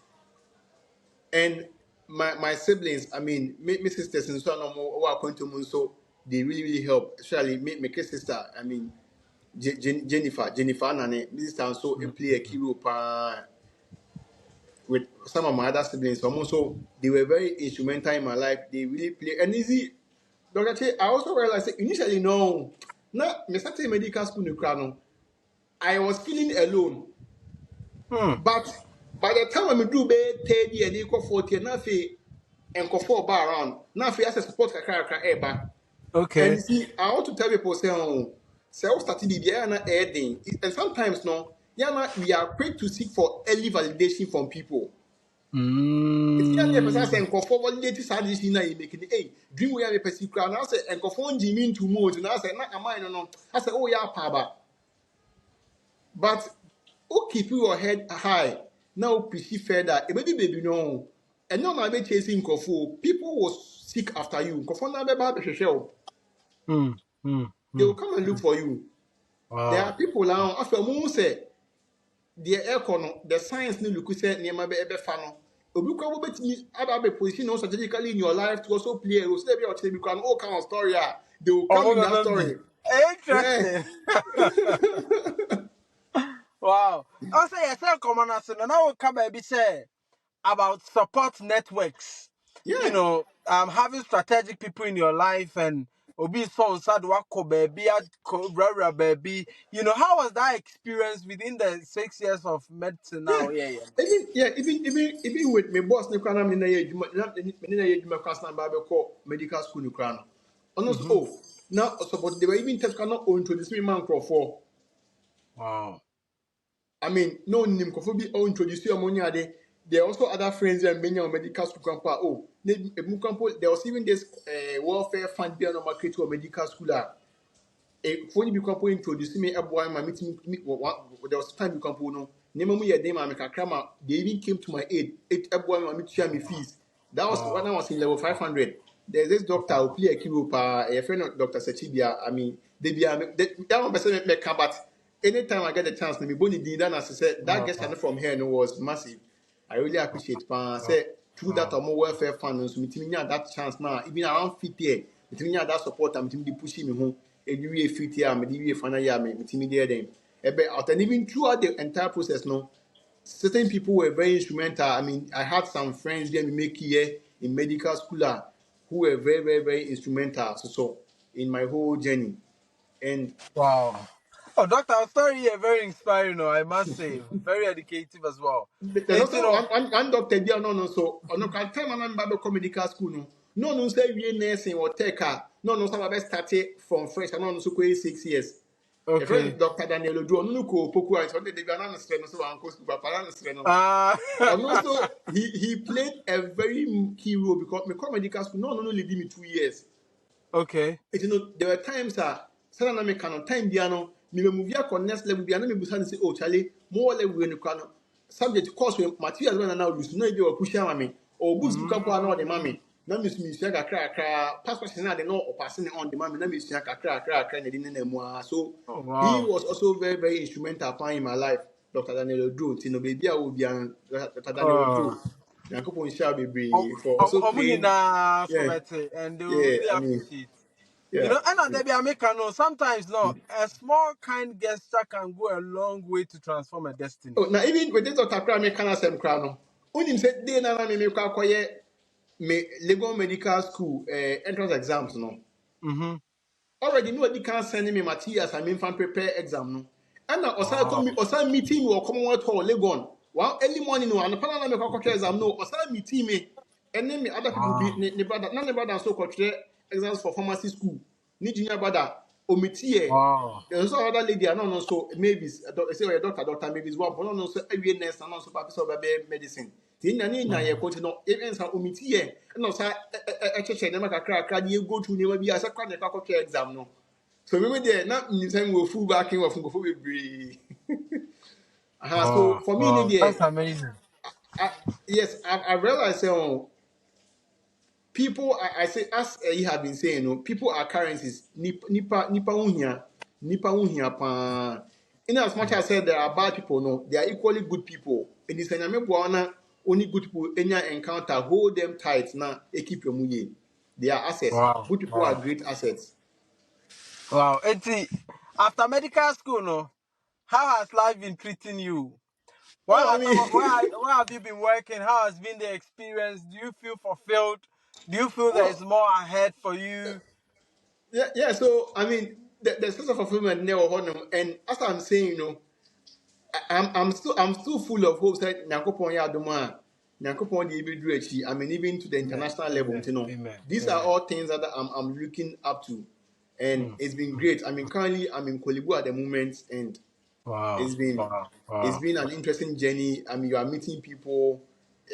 And my siblings, I mean, my sisters and so on, who are going to moon, so they really help. Especially my kid sister, I mean, Jennifer, and this time so they play a key role with some of my other siblings. Also, they were very instrumental in my life. They really play and easy. Dr. Che, I also realized that initially, no, now, me started medical school in Ukraine. I was feeling alone. Hmm. But by the time I do be 30 years, they go 40 and nothing and go for bar around. Now if you ask support kakra eba. And Okay. you see, I want to tell people say self started the na adding. And sometimes no, yeah, we are quick to seek for early validation from people. It's not a person Mm. saying go for validate this na you making hey dream we are a person crown. Now say and go for Jimmy to move. Now say na am I no. I say oh yeah paba. But who keep your head high now pursue further. A baby no. And now I be chasing Kofu. People will seek after you. Kofu na be ba be hwehwe. Hmm. Mm, They will mm. come and look for you. There are Wow. people now, after Moon say, the air the science need look say near my baby fan. Obi kwa wobet me about a position no strategically in your life to also play a role. So they be out there because all kind of story. They will come in that Baby. story. Yeah. Interesting. Wow. Also, yes, I come on us, and now we come baby say about support networks. You Yeah. know, having strategic people in your life and obi so sad wako baby, rara baby. You know, how was that experience within the 6 years of medicine Yeah. now? Yeah, yeah. Even with my boss, no crown, I'm in a class number call medical school, no crown. Almost Mm-hmm. oh, now, so but they were even test cannot own to this man for. Wow. I mean, no name could all introduce you ammonia. There are also other friends and many medical school. Grandpa, oh, there was even this welfare fund beyond market to a medical school. Phone bi kwapo introduce me aboy ma meeting me there was time bi kwapo no nema mu ye dem ma me kakra ma they even came to my aid it aboy ma me tua me fees that was when I Wow. was in level 500. There's this doctor who play a key pa a friend of Dr. Sachibia. I mean they be that one person me can but anytime I get the chance to me boni din that as I said that guest Wow. from here no was massive. I really appreciate pa say through that Wow. omo welfare fund so me that chance now even around 50 me that support am me pushing me home we fit here, me we final year, me there then. And even throughout the entire process, no, certain people were very instrumental. I mean, I had some friends there me make here in medical school who were very instrumental. So in my whole journey, and Wow. Oh, Doctor, our story here very inspiring, I must say. Very educative as well. there's And you also know, one doctor there no so no can time and Bible medical school no say we nursing or tech no some of us started from fresh and no so 6 years. A okay. friend Dr. Daniel Odu no ko poku I so they be an no so an ko school papa na no. Uh And also he played a very key role because me come medical school no lead me 2 years. okay. It you know there were times sana na me kan time bia no me move ya next level bia na me busa say oh Charlie more level we no kwa no subject course we materials when na use no be o push am me or books bi kampo na o de Mm, mame na me sumi sia kakra passport na de no o pass ne on the mame na me sia kakra na de na mu so oh, he wow. was also very instrumental upon in my life. Dr. Daniel Odu you know baby I will be Dr. Daniel Odu Nyankopon shall be for also playing Omuni so yeah better, and they will yeah really I mean appreciate. You yeah. know, and they be American. No, sometimes no, a small kind gesture can go a long way to transform a destiny. Oh, now even with this doctor cry me can asem cry no. Unim say dey na me kwa koye me Legon Medical School entrance exams no. Mm-hmm. Already no di can send me materials I mean fan prepare exam no. And na osa Wow. come osa meeting me or Commonwealth Hall Legon. One early morning no and pana na me kwa exam no osa meeting me and then me other people be Wow. ne brother na ne brother so kwa exams for pharmacy school. Ni junior brother omitie Wow. there's also another lady, I don't know, so maybe say a doctor, maybe it's one, but no, so every nurse and also papi so baby medicine. The Nani na ye continue, even some umiti ye, and also a church and never crack, you go to never be as a chronic exam. No, so we were there, not in time we'll full backing of be. So Wow. for me, Wow. That's amazing. I, yes, I realize people I say as you have been saying people are currencies nipa unya pa in as much as I said there are bad people no they are equally good people in this nyame boa na only good people enya encounter hold them tight na e keep your muye they are assets Wow. good people are Wow. great assets. Wow. After medical school, no, how has life been treating you? Oh I mean Where have you been working? How has been the experience? Do you feel fulfilled? Do you feel there is oh more ahead for you? yeah so I mean the sense of fulfillment never honor and as I'm saying I'm still full of hope that Nyankopon ya adoma Nyankopon dey be do achi I mean even to the Amen. international level Amen. you know. Amen. These are Amen. all things that I'm looking up to and Mm. it's been great. I mean currently I'm in Kolibu at the moment and Wow. it's been Wow. it's Wow. been an interesting journey. I mean you are meeting people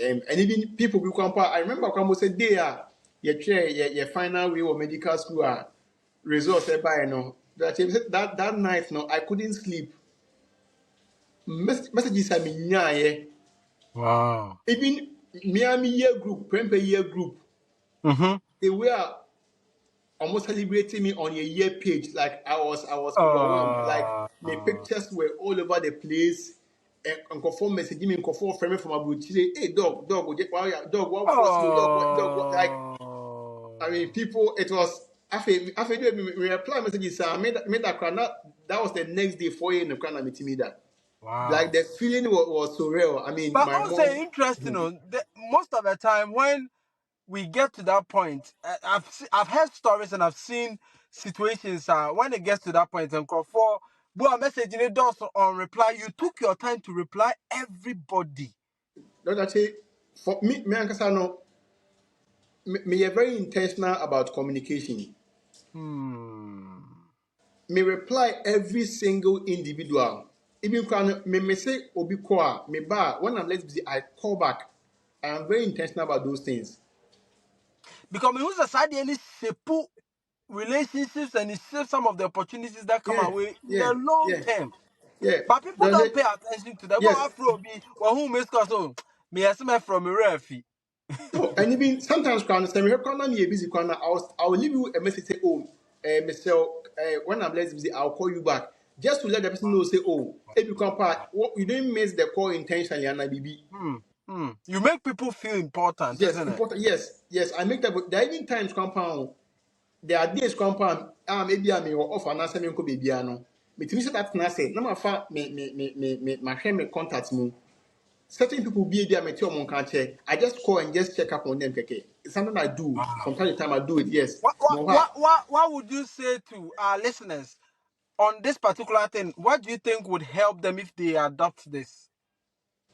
and even people who come I remember Kwambo said they are your final way or medical school results by no that night no I couldn't sleep messages I mean yeah. Wow. Even Miami year group, Prempe year group, Mm-hmm. they were almost celebrating me on a year page. Like I was overwhelmed. Like Uh, my pictures were all over the place. And conform messaging me, conform frame from Abuchi. Hey dog, dog, what force you, dog, what like I mean, people, it was after we reply messages. I made that crowd. That was the next day, 4 a.m. in the crowd. I meet me that. Like wow. the feeling was so real. I mean, But my also mom. interesting, most of the time when we get to that point, I've heard stories and I've seen situations when it gets to that point and call for boy message in does on reply. You took your time to reply everybody. Don't I say for me, Ankasa no, me are very intentional about communication. Hmm. Me reply every single individual. Even when me say obi kwa me ba when I'm less busy, I call back. I am very intentional about those things. Because we use a side any shape relationships and it saves some of the opportunities that come Yeah, away in yeah, the long yeah, term. yeah. But people Don't don't say pay attention to that. But yes. after be well, who makes us so me as from a refi. Oh, and even sometimes when I'm busy, I'll leave you a message say, oh, Mr. When I'm less busy, I'll call you back just to let the person know. Say, oh, if you come part, what you didn't miss the call intention, Yana BB. Hmm. Hmm. You make people feel important, Yes, isn't it? important. Yes, yes. I make that. But there are even times compound. There are days compound. Maybe I may off and answer me ko baby ano. Me timi say that na say. Na ma fa ma share me contact mo. Certain people be there, me tell mon can check. I just call and just check up on them. Keke. It's something I do Wow. from time to time. I do it. Yes. What what Mo what ha. what what would you say to our listeners on this particular thing? What do you think would help them if they adopt this?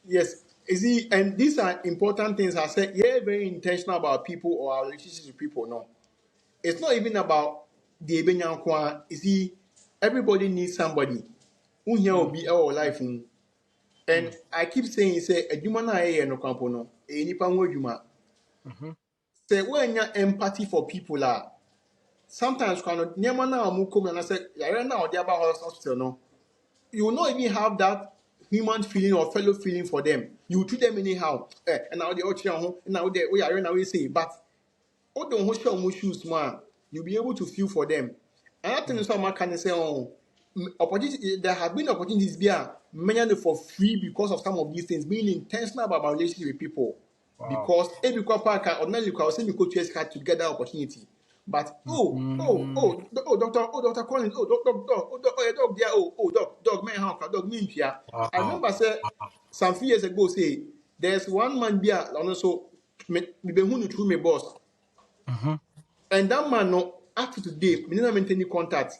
Yes. You see, and these are important things. I said, yeah, very intentional about people or our relationships with people. No, it's not even about the Ebenyankwa. You see, everybody needs somebody who here will Mm, be our life. And mm, I keep saying, say, a human I no campo no, a nipa mo juma. mm-hmm. Say, when you empathy for people are sometimes when you na amu come and I say, yeah, now they about hospital no. You will not even have that human feeling or fellow feeling for them. You treat them anyhow. And now they are home, and now they we are now we say, but oh don't hold your shoes, man. You'll be able to feel for them. And I think Mm, someone can say, oh, opportunity there have been opportunities there, many for free because of some of these things, being intentional about my relationship with people. wow. Because every couple can ordinarily can say me go to card to get that opportunity. But Mm, Doctor Collins, yeah, dog, there, dog, man, how dog, me here. I wow. remember say some few years ago, say there's one man there, and also me be who through my boss, Mm-hmm. and that man no after today, me never maintain any contact.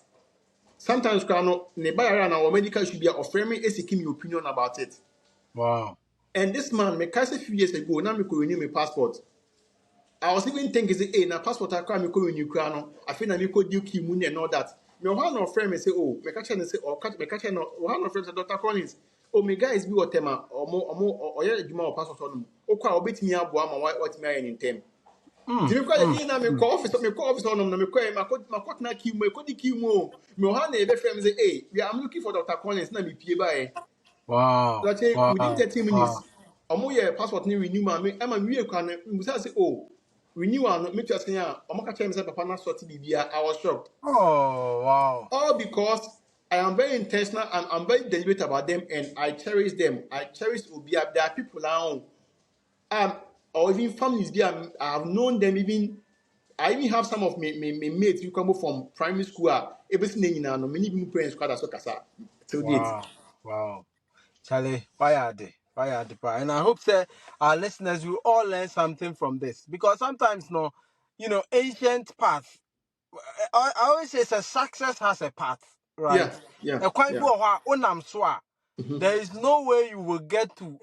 Sometimes no, ne buy around our medical should be offering me a seeking your opinion about it. Wow. And this man, me case a few years ago, now me could renew my passport. I was even thinking, say, hey, na passport I can't go in Ukraine. I feel na me could do Kimuni and all that. Me one of friend me say, oh, me catch and say, or catch me catch no one of friends Dr. Collins. Oh, me guys be what tema or yeah, Juma or passport on. Oh, kwa obit me abua ma what me in tem. Nti Mm, me kwa mm, dey na me call office on na me kwa ma court na kimu e kodi kimu. Me one na e be friend say, hey, I'm looking for Dr. Collins na me pie by. wow. Let's say within Wow. 30 Wow. minutes, ọmọ yẹ passport ni renew ma mi ẹma mi wie kwan no mbusa say oh renew ano make sure say ọmọ ka kyerɛ mi sɛ papa na sɔte biribi I was shocked Oh, wow. all because I am very intentional and I'm very deliberate about them and I cherish them I cherish obia there are people around or even families there I have known them even I even have some of my mates who come from primary school everything they nyinaa no many even parents kwada so kasa till date. Wow. Wow. Charlie, why are the and I hope that our listeners will all learn something from this because sometimes no, ancient path. I always say a success has a path, right? Yeah, yeah, A quite yeah. poor unam swa. There is no way you will get to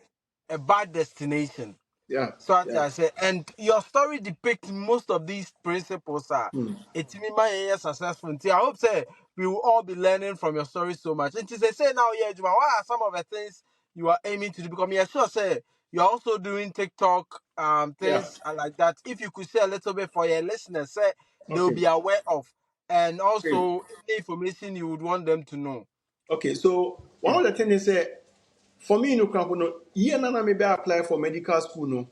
a bad destination. Yeah, So as yeah. I say, and your story depicts most of these principles are Hmm. it's me my successful. I hope say we will all be learning from your story so much. And to say now, yeah, Juma, what are some of the things you are aiming to do? Because me sure say you're also doing TikTok Yeah. things and like that. If you could say a little bit for your listeners, say they'll Okay. be aware of, and Okay. also any information you would want them to know. Okay. So one of the things is for me, no, no, year na me be apply for medical school no.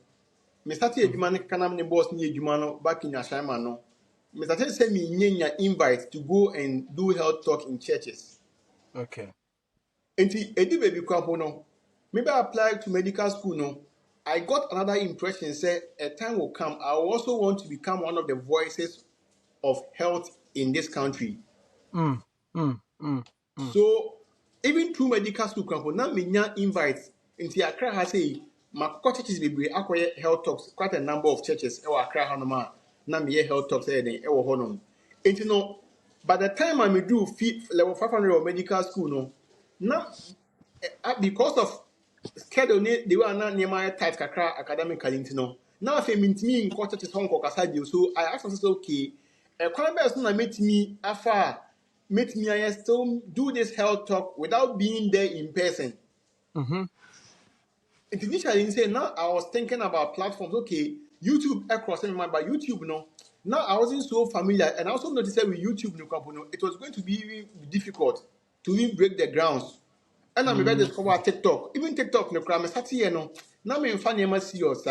Me started Mhm. edwuma no kanam ne boss ne edwuma no back in Ashaiman no. Mr. Chen sent me nyenya invite to go and do health talk in churches. Okay. Enti edi baby kwampo no. Maybe I applied to medical school no. I got another impression say a time will come. I also want to become one of the voices of health in this country. Mm, mm, mm, mm. So even through medical school kwampo na menya invite into Accra ha say makoko churches bebree akoye health talks quite a number of churches e Accra ha no ma na me health talks e den e wo ho no. Enti no by the time I me do level 500 of medical school no na because of schedule the way na nneɛma tight kakra academically nti no na afei mintimi nkɔ churches hɔ nkɔkasa bio so I ask myself okay ɛkwan bɛyɛ so na metumi afa a metumi ayɛ still do this health talk without being there in person. Mm-hmm. Initially say now I was thinking about platforms okay YouTube across my mind but YouTube no now I wasn't so familiar and I also noticed that with YouTube no it was going to be even difficult to even break the grounds. And I'm about to Mm. discover TikTok. Even TikTok, no crime, start here no. Now me funny am serious.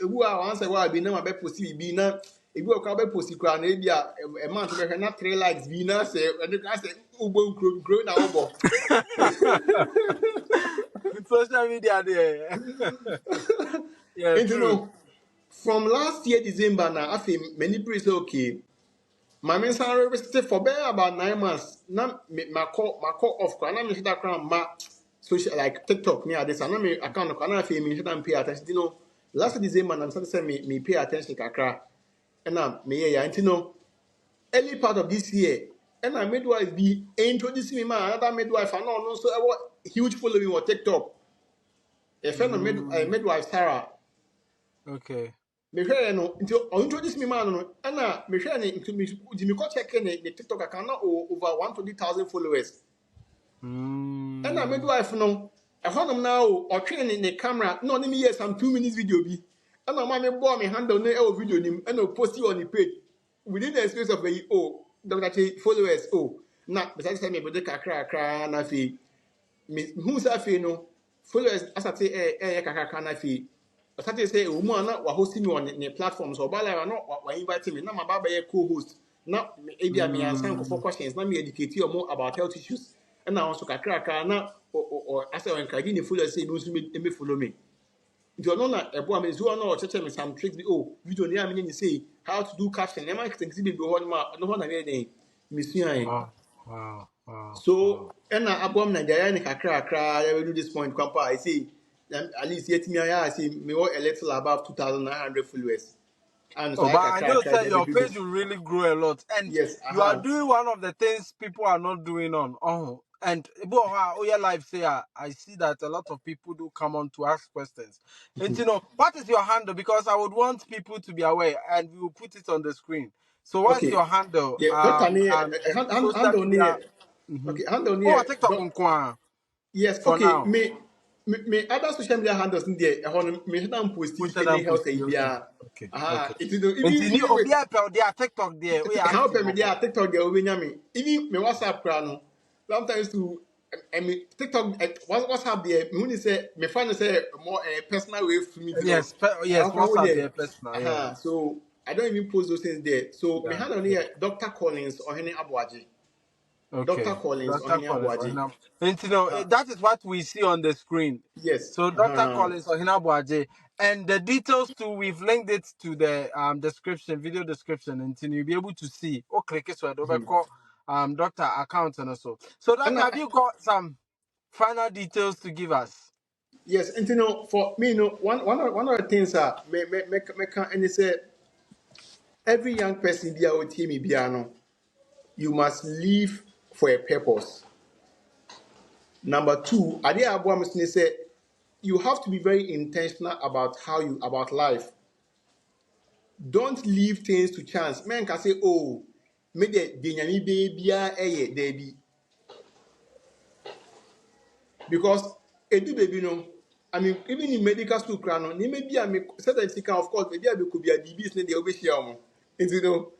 Ebu a once a while be na be post be na. Ebu a be post kra na be a month be na 3 likes be na say and you say ubo grow na ubo. Social media there. Yeah, And you true. know, from last year December now, I feel many people say okay. My main salary stay for about 9 months. Now my call off. Now me hit that crown ma social like TikTok near this. And now me account. Now I me hit and pay attention. You know, last December I'm starting to say me pay attention kakra. And now me yeah. And you know, early part of this year, and I midwife be introducing me man another midwife. I know so I want huge following on TikTok. A friend of Mm. midwife Sarah. Okay. Mehwɛ no nti introduce me man no ɛna mehwɛ ne nti me kɔ check ne TikTok account na over 120,000 followers ɛna Mm. midwife no ɛhɔnom na ɔtwe ne camera na ɔne me yɛ some 2 minutes video bi ɛna ɔma me bɔ me handle ne ɛwɔ video nim ɛna post it on the page within the space of a year Dr. K followers na besides say me bode kakra na afei me hu sɛ afei no followers asate ɛyɛ kakra na afei ɔsate sɛ ɛwɔ mu a na wahost me on ne platform so ɔba live na wa invite me na maba bɛyɛ co-host na ebi a me answer nkɔfɔ Mm. questions na me educate ɔmo about health issues ɛna ɔnso kakra na asɛ ɔnkaji ne followers sɛ ebi nso me follow me nti ɔno na ɛboa me nso ɔno ɔkyerɛkyerɛ me some tricks bi video ne a me ne say how to do caption nneɛma nkete bebree hɔ nom a ɔno hɔ na me yɛ den mesuae Wow. Wow. Wow. so Wow. ɛna aboam na deɛ ayɛ ne kakra yɛbɛdu this point kwampa I say at least yɛtumi ayɛ a say mewɔ a little above 2,900 followers and so Oh, ayɛ but I know kakra that your yɛbɛdu page this will really grow a lot, and yes you are doing one of the things people are not doing on. Oh, and oh yeah, live say I see that a lot of people do come on to ask questions. And you know, what is your handle? Because I would want people to be aware, and we will put it on the screen. So what's okay your handle? yeah doctor ne Social handle ne media. Mm-hmm. okay handle Oh, ne TikTok unkwa yes for okay now. me other social media handles in there ɛhɔ no me hit and post Put it any and health post it. ayi Okay. biara Okay. aha Okay. it is even And you need wait Obia per their TikTok there. We are how active. pay me there TikTok there we me even me WhatsApp kra no sometimes to I mean TikTok WhatsApp there me when say me find say more personal way for me to know Yes, yes, how can we WhatsApp there there personal, yeah. so I don't even post those things there so me Yeah, hand on yeah. here Dr. Collins or Henry Abuaji Dr. Okay. Collins or Dr. Henry Collins Abuaji Ohina. And you know, that is what we see on the screen. yes So Dr. Collins Ohina Boaje. And the details too, we've linked it to the description, video description, and you'll be able to see. Oh, click it so I don't call Dr. Account and also. So and Doctor, have you got some final details to give us? yes and you know for me you know one of the things me can and say every young person be out here me be no you must live for a purpose. Number two, Ade Abuam say you have to be very intentional about how you about life. Don't leave things to chance. Men can say, "Oh, me de denyami baby eye debi," because edu baby no. I mean, even in medical school, crano, ni maybe I may certain thing of course, maybe I could be a DBs ne the over here. And you know,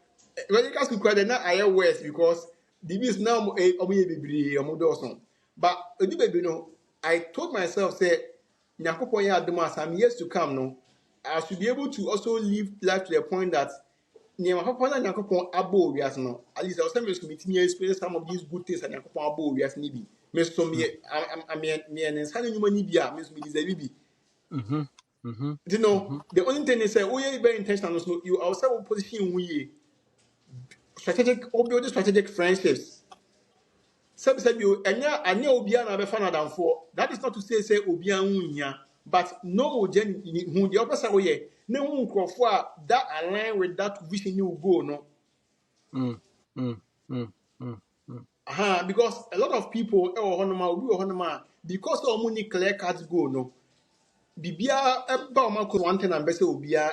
medical school crowd na I worse because DBs now omo bebree omo do. But edu baby no, I told myself say Nyankopon ya adom as I'm years to come no, I should be able to also live life to the point that nneɛma papa na nyankopɔn abɔ wiase no at least I was saying me to experience some of these good things and nyankopɔn abɔ wiase ni bi me so me me ne nsa ne nnwuma ni bi a me so me deserve bi. Mhm. Mhm. You know, Mhm. the only thing is say, oh yeah, very intentional. So you also position we strategic, or build strategic friendships. Sabi you, anya obia na be fan adam for. That is not to say obia unya, but no gen who the other side yeah. No one crofo that align with that vision you go no. Mm. Mm. Mm. Mm. Mm. Because a lot of people because of money clear cards go no. Bibia eba o man one thing and be say obia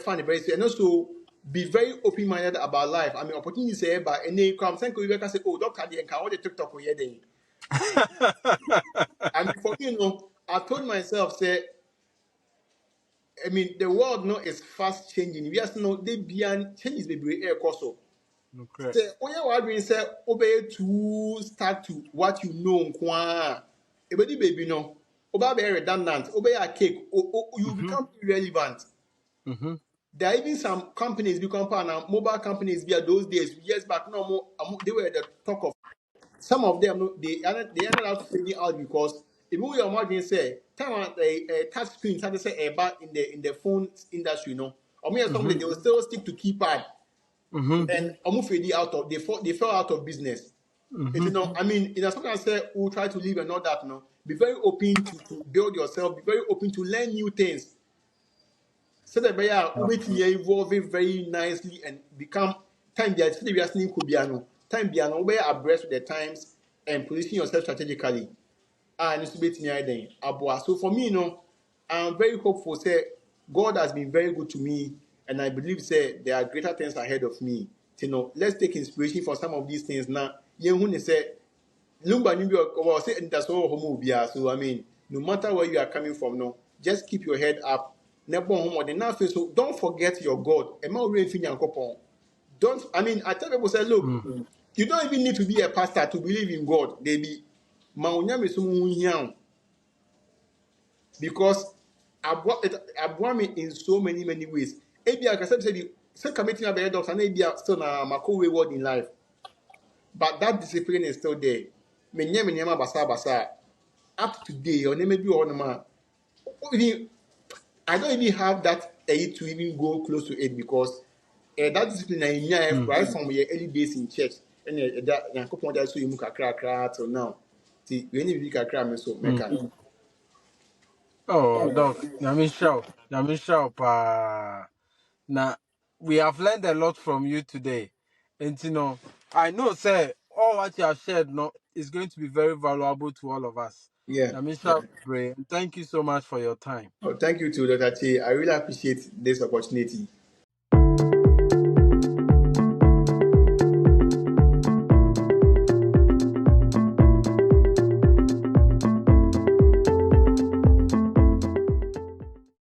find very and also be very open minded about life. I mean opportunities say but and then come think we can say oh doctor dey can what the TikTok here then. I mean for me I told myself say I mean the world no is fast changing. We just know they beyond changes be air course. Okay. Say oh yeah what we say obey to start to what you know nkwa. Ebedi baby no. Oba be redundant, obey a cake, you Mhm. become irrelevant. Mhm. There are even some companies become partner mobile companies via those days years back. No more they were the talk of some of them. No, they ended up fading out because even your margin say time a touch screen started say about in the phone industry. No, or me somebody Mhm. they will still stick to keypad Mhm. and almost fading out of they fell out of business. It's, you Mhm. know, I mean, in a something I say, we'll try to live and all that. No, be very open to build yourself. Be very open to learn new things. So that we are evolving very nicely and become time be as we are seeing Kubiano. Time be an abreast with the times and position yourself strategically. And it's bit me then. Abua. So for me, I'm very hopeful. Say God has been very good to me, and I believe say there are greater things ahead of me. Let's take inspiration for some of these things now. Yehu say Lumba New York or say so homo bia. So I mean, no matter where you are coming from, no, just keep your head up. Never homo the nothing. So don't forget your God. Emma really don't I mean I tell people say, look, Mm. you don't even need to be a pastor to believe in God. They be Maunyame sumu because aboa me in so many ways. Ebi akasem say the say committing a better doctor na ebi still na mako wayward in life. But that discipline is still there. Me nyama basa up to today or maybe on ma even I don't even have that age to even go close to it because that discipline I Mm. right from your early days in church and that yankopon that so you mu kakra till now. See when you kakra me so Mm. meka. Oh, doc. Nyamisha pa. Now, we have learned a lot from you today. And I know, sir, all what you have shared no, is going to be very valuable to all of us. Yeah. Nyamisha Bray, and thank you so much for your time. Oh, thank you to Dr. Che. I really appreciate this opportunity.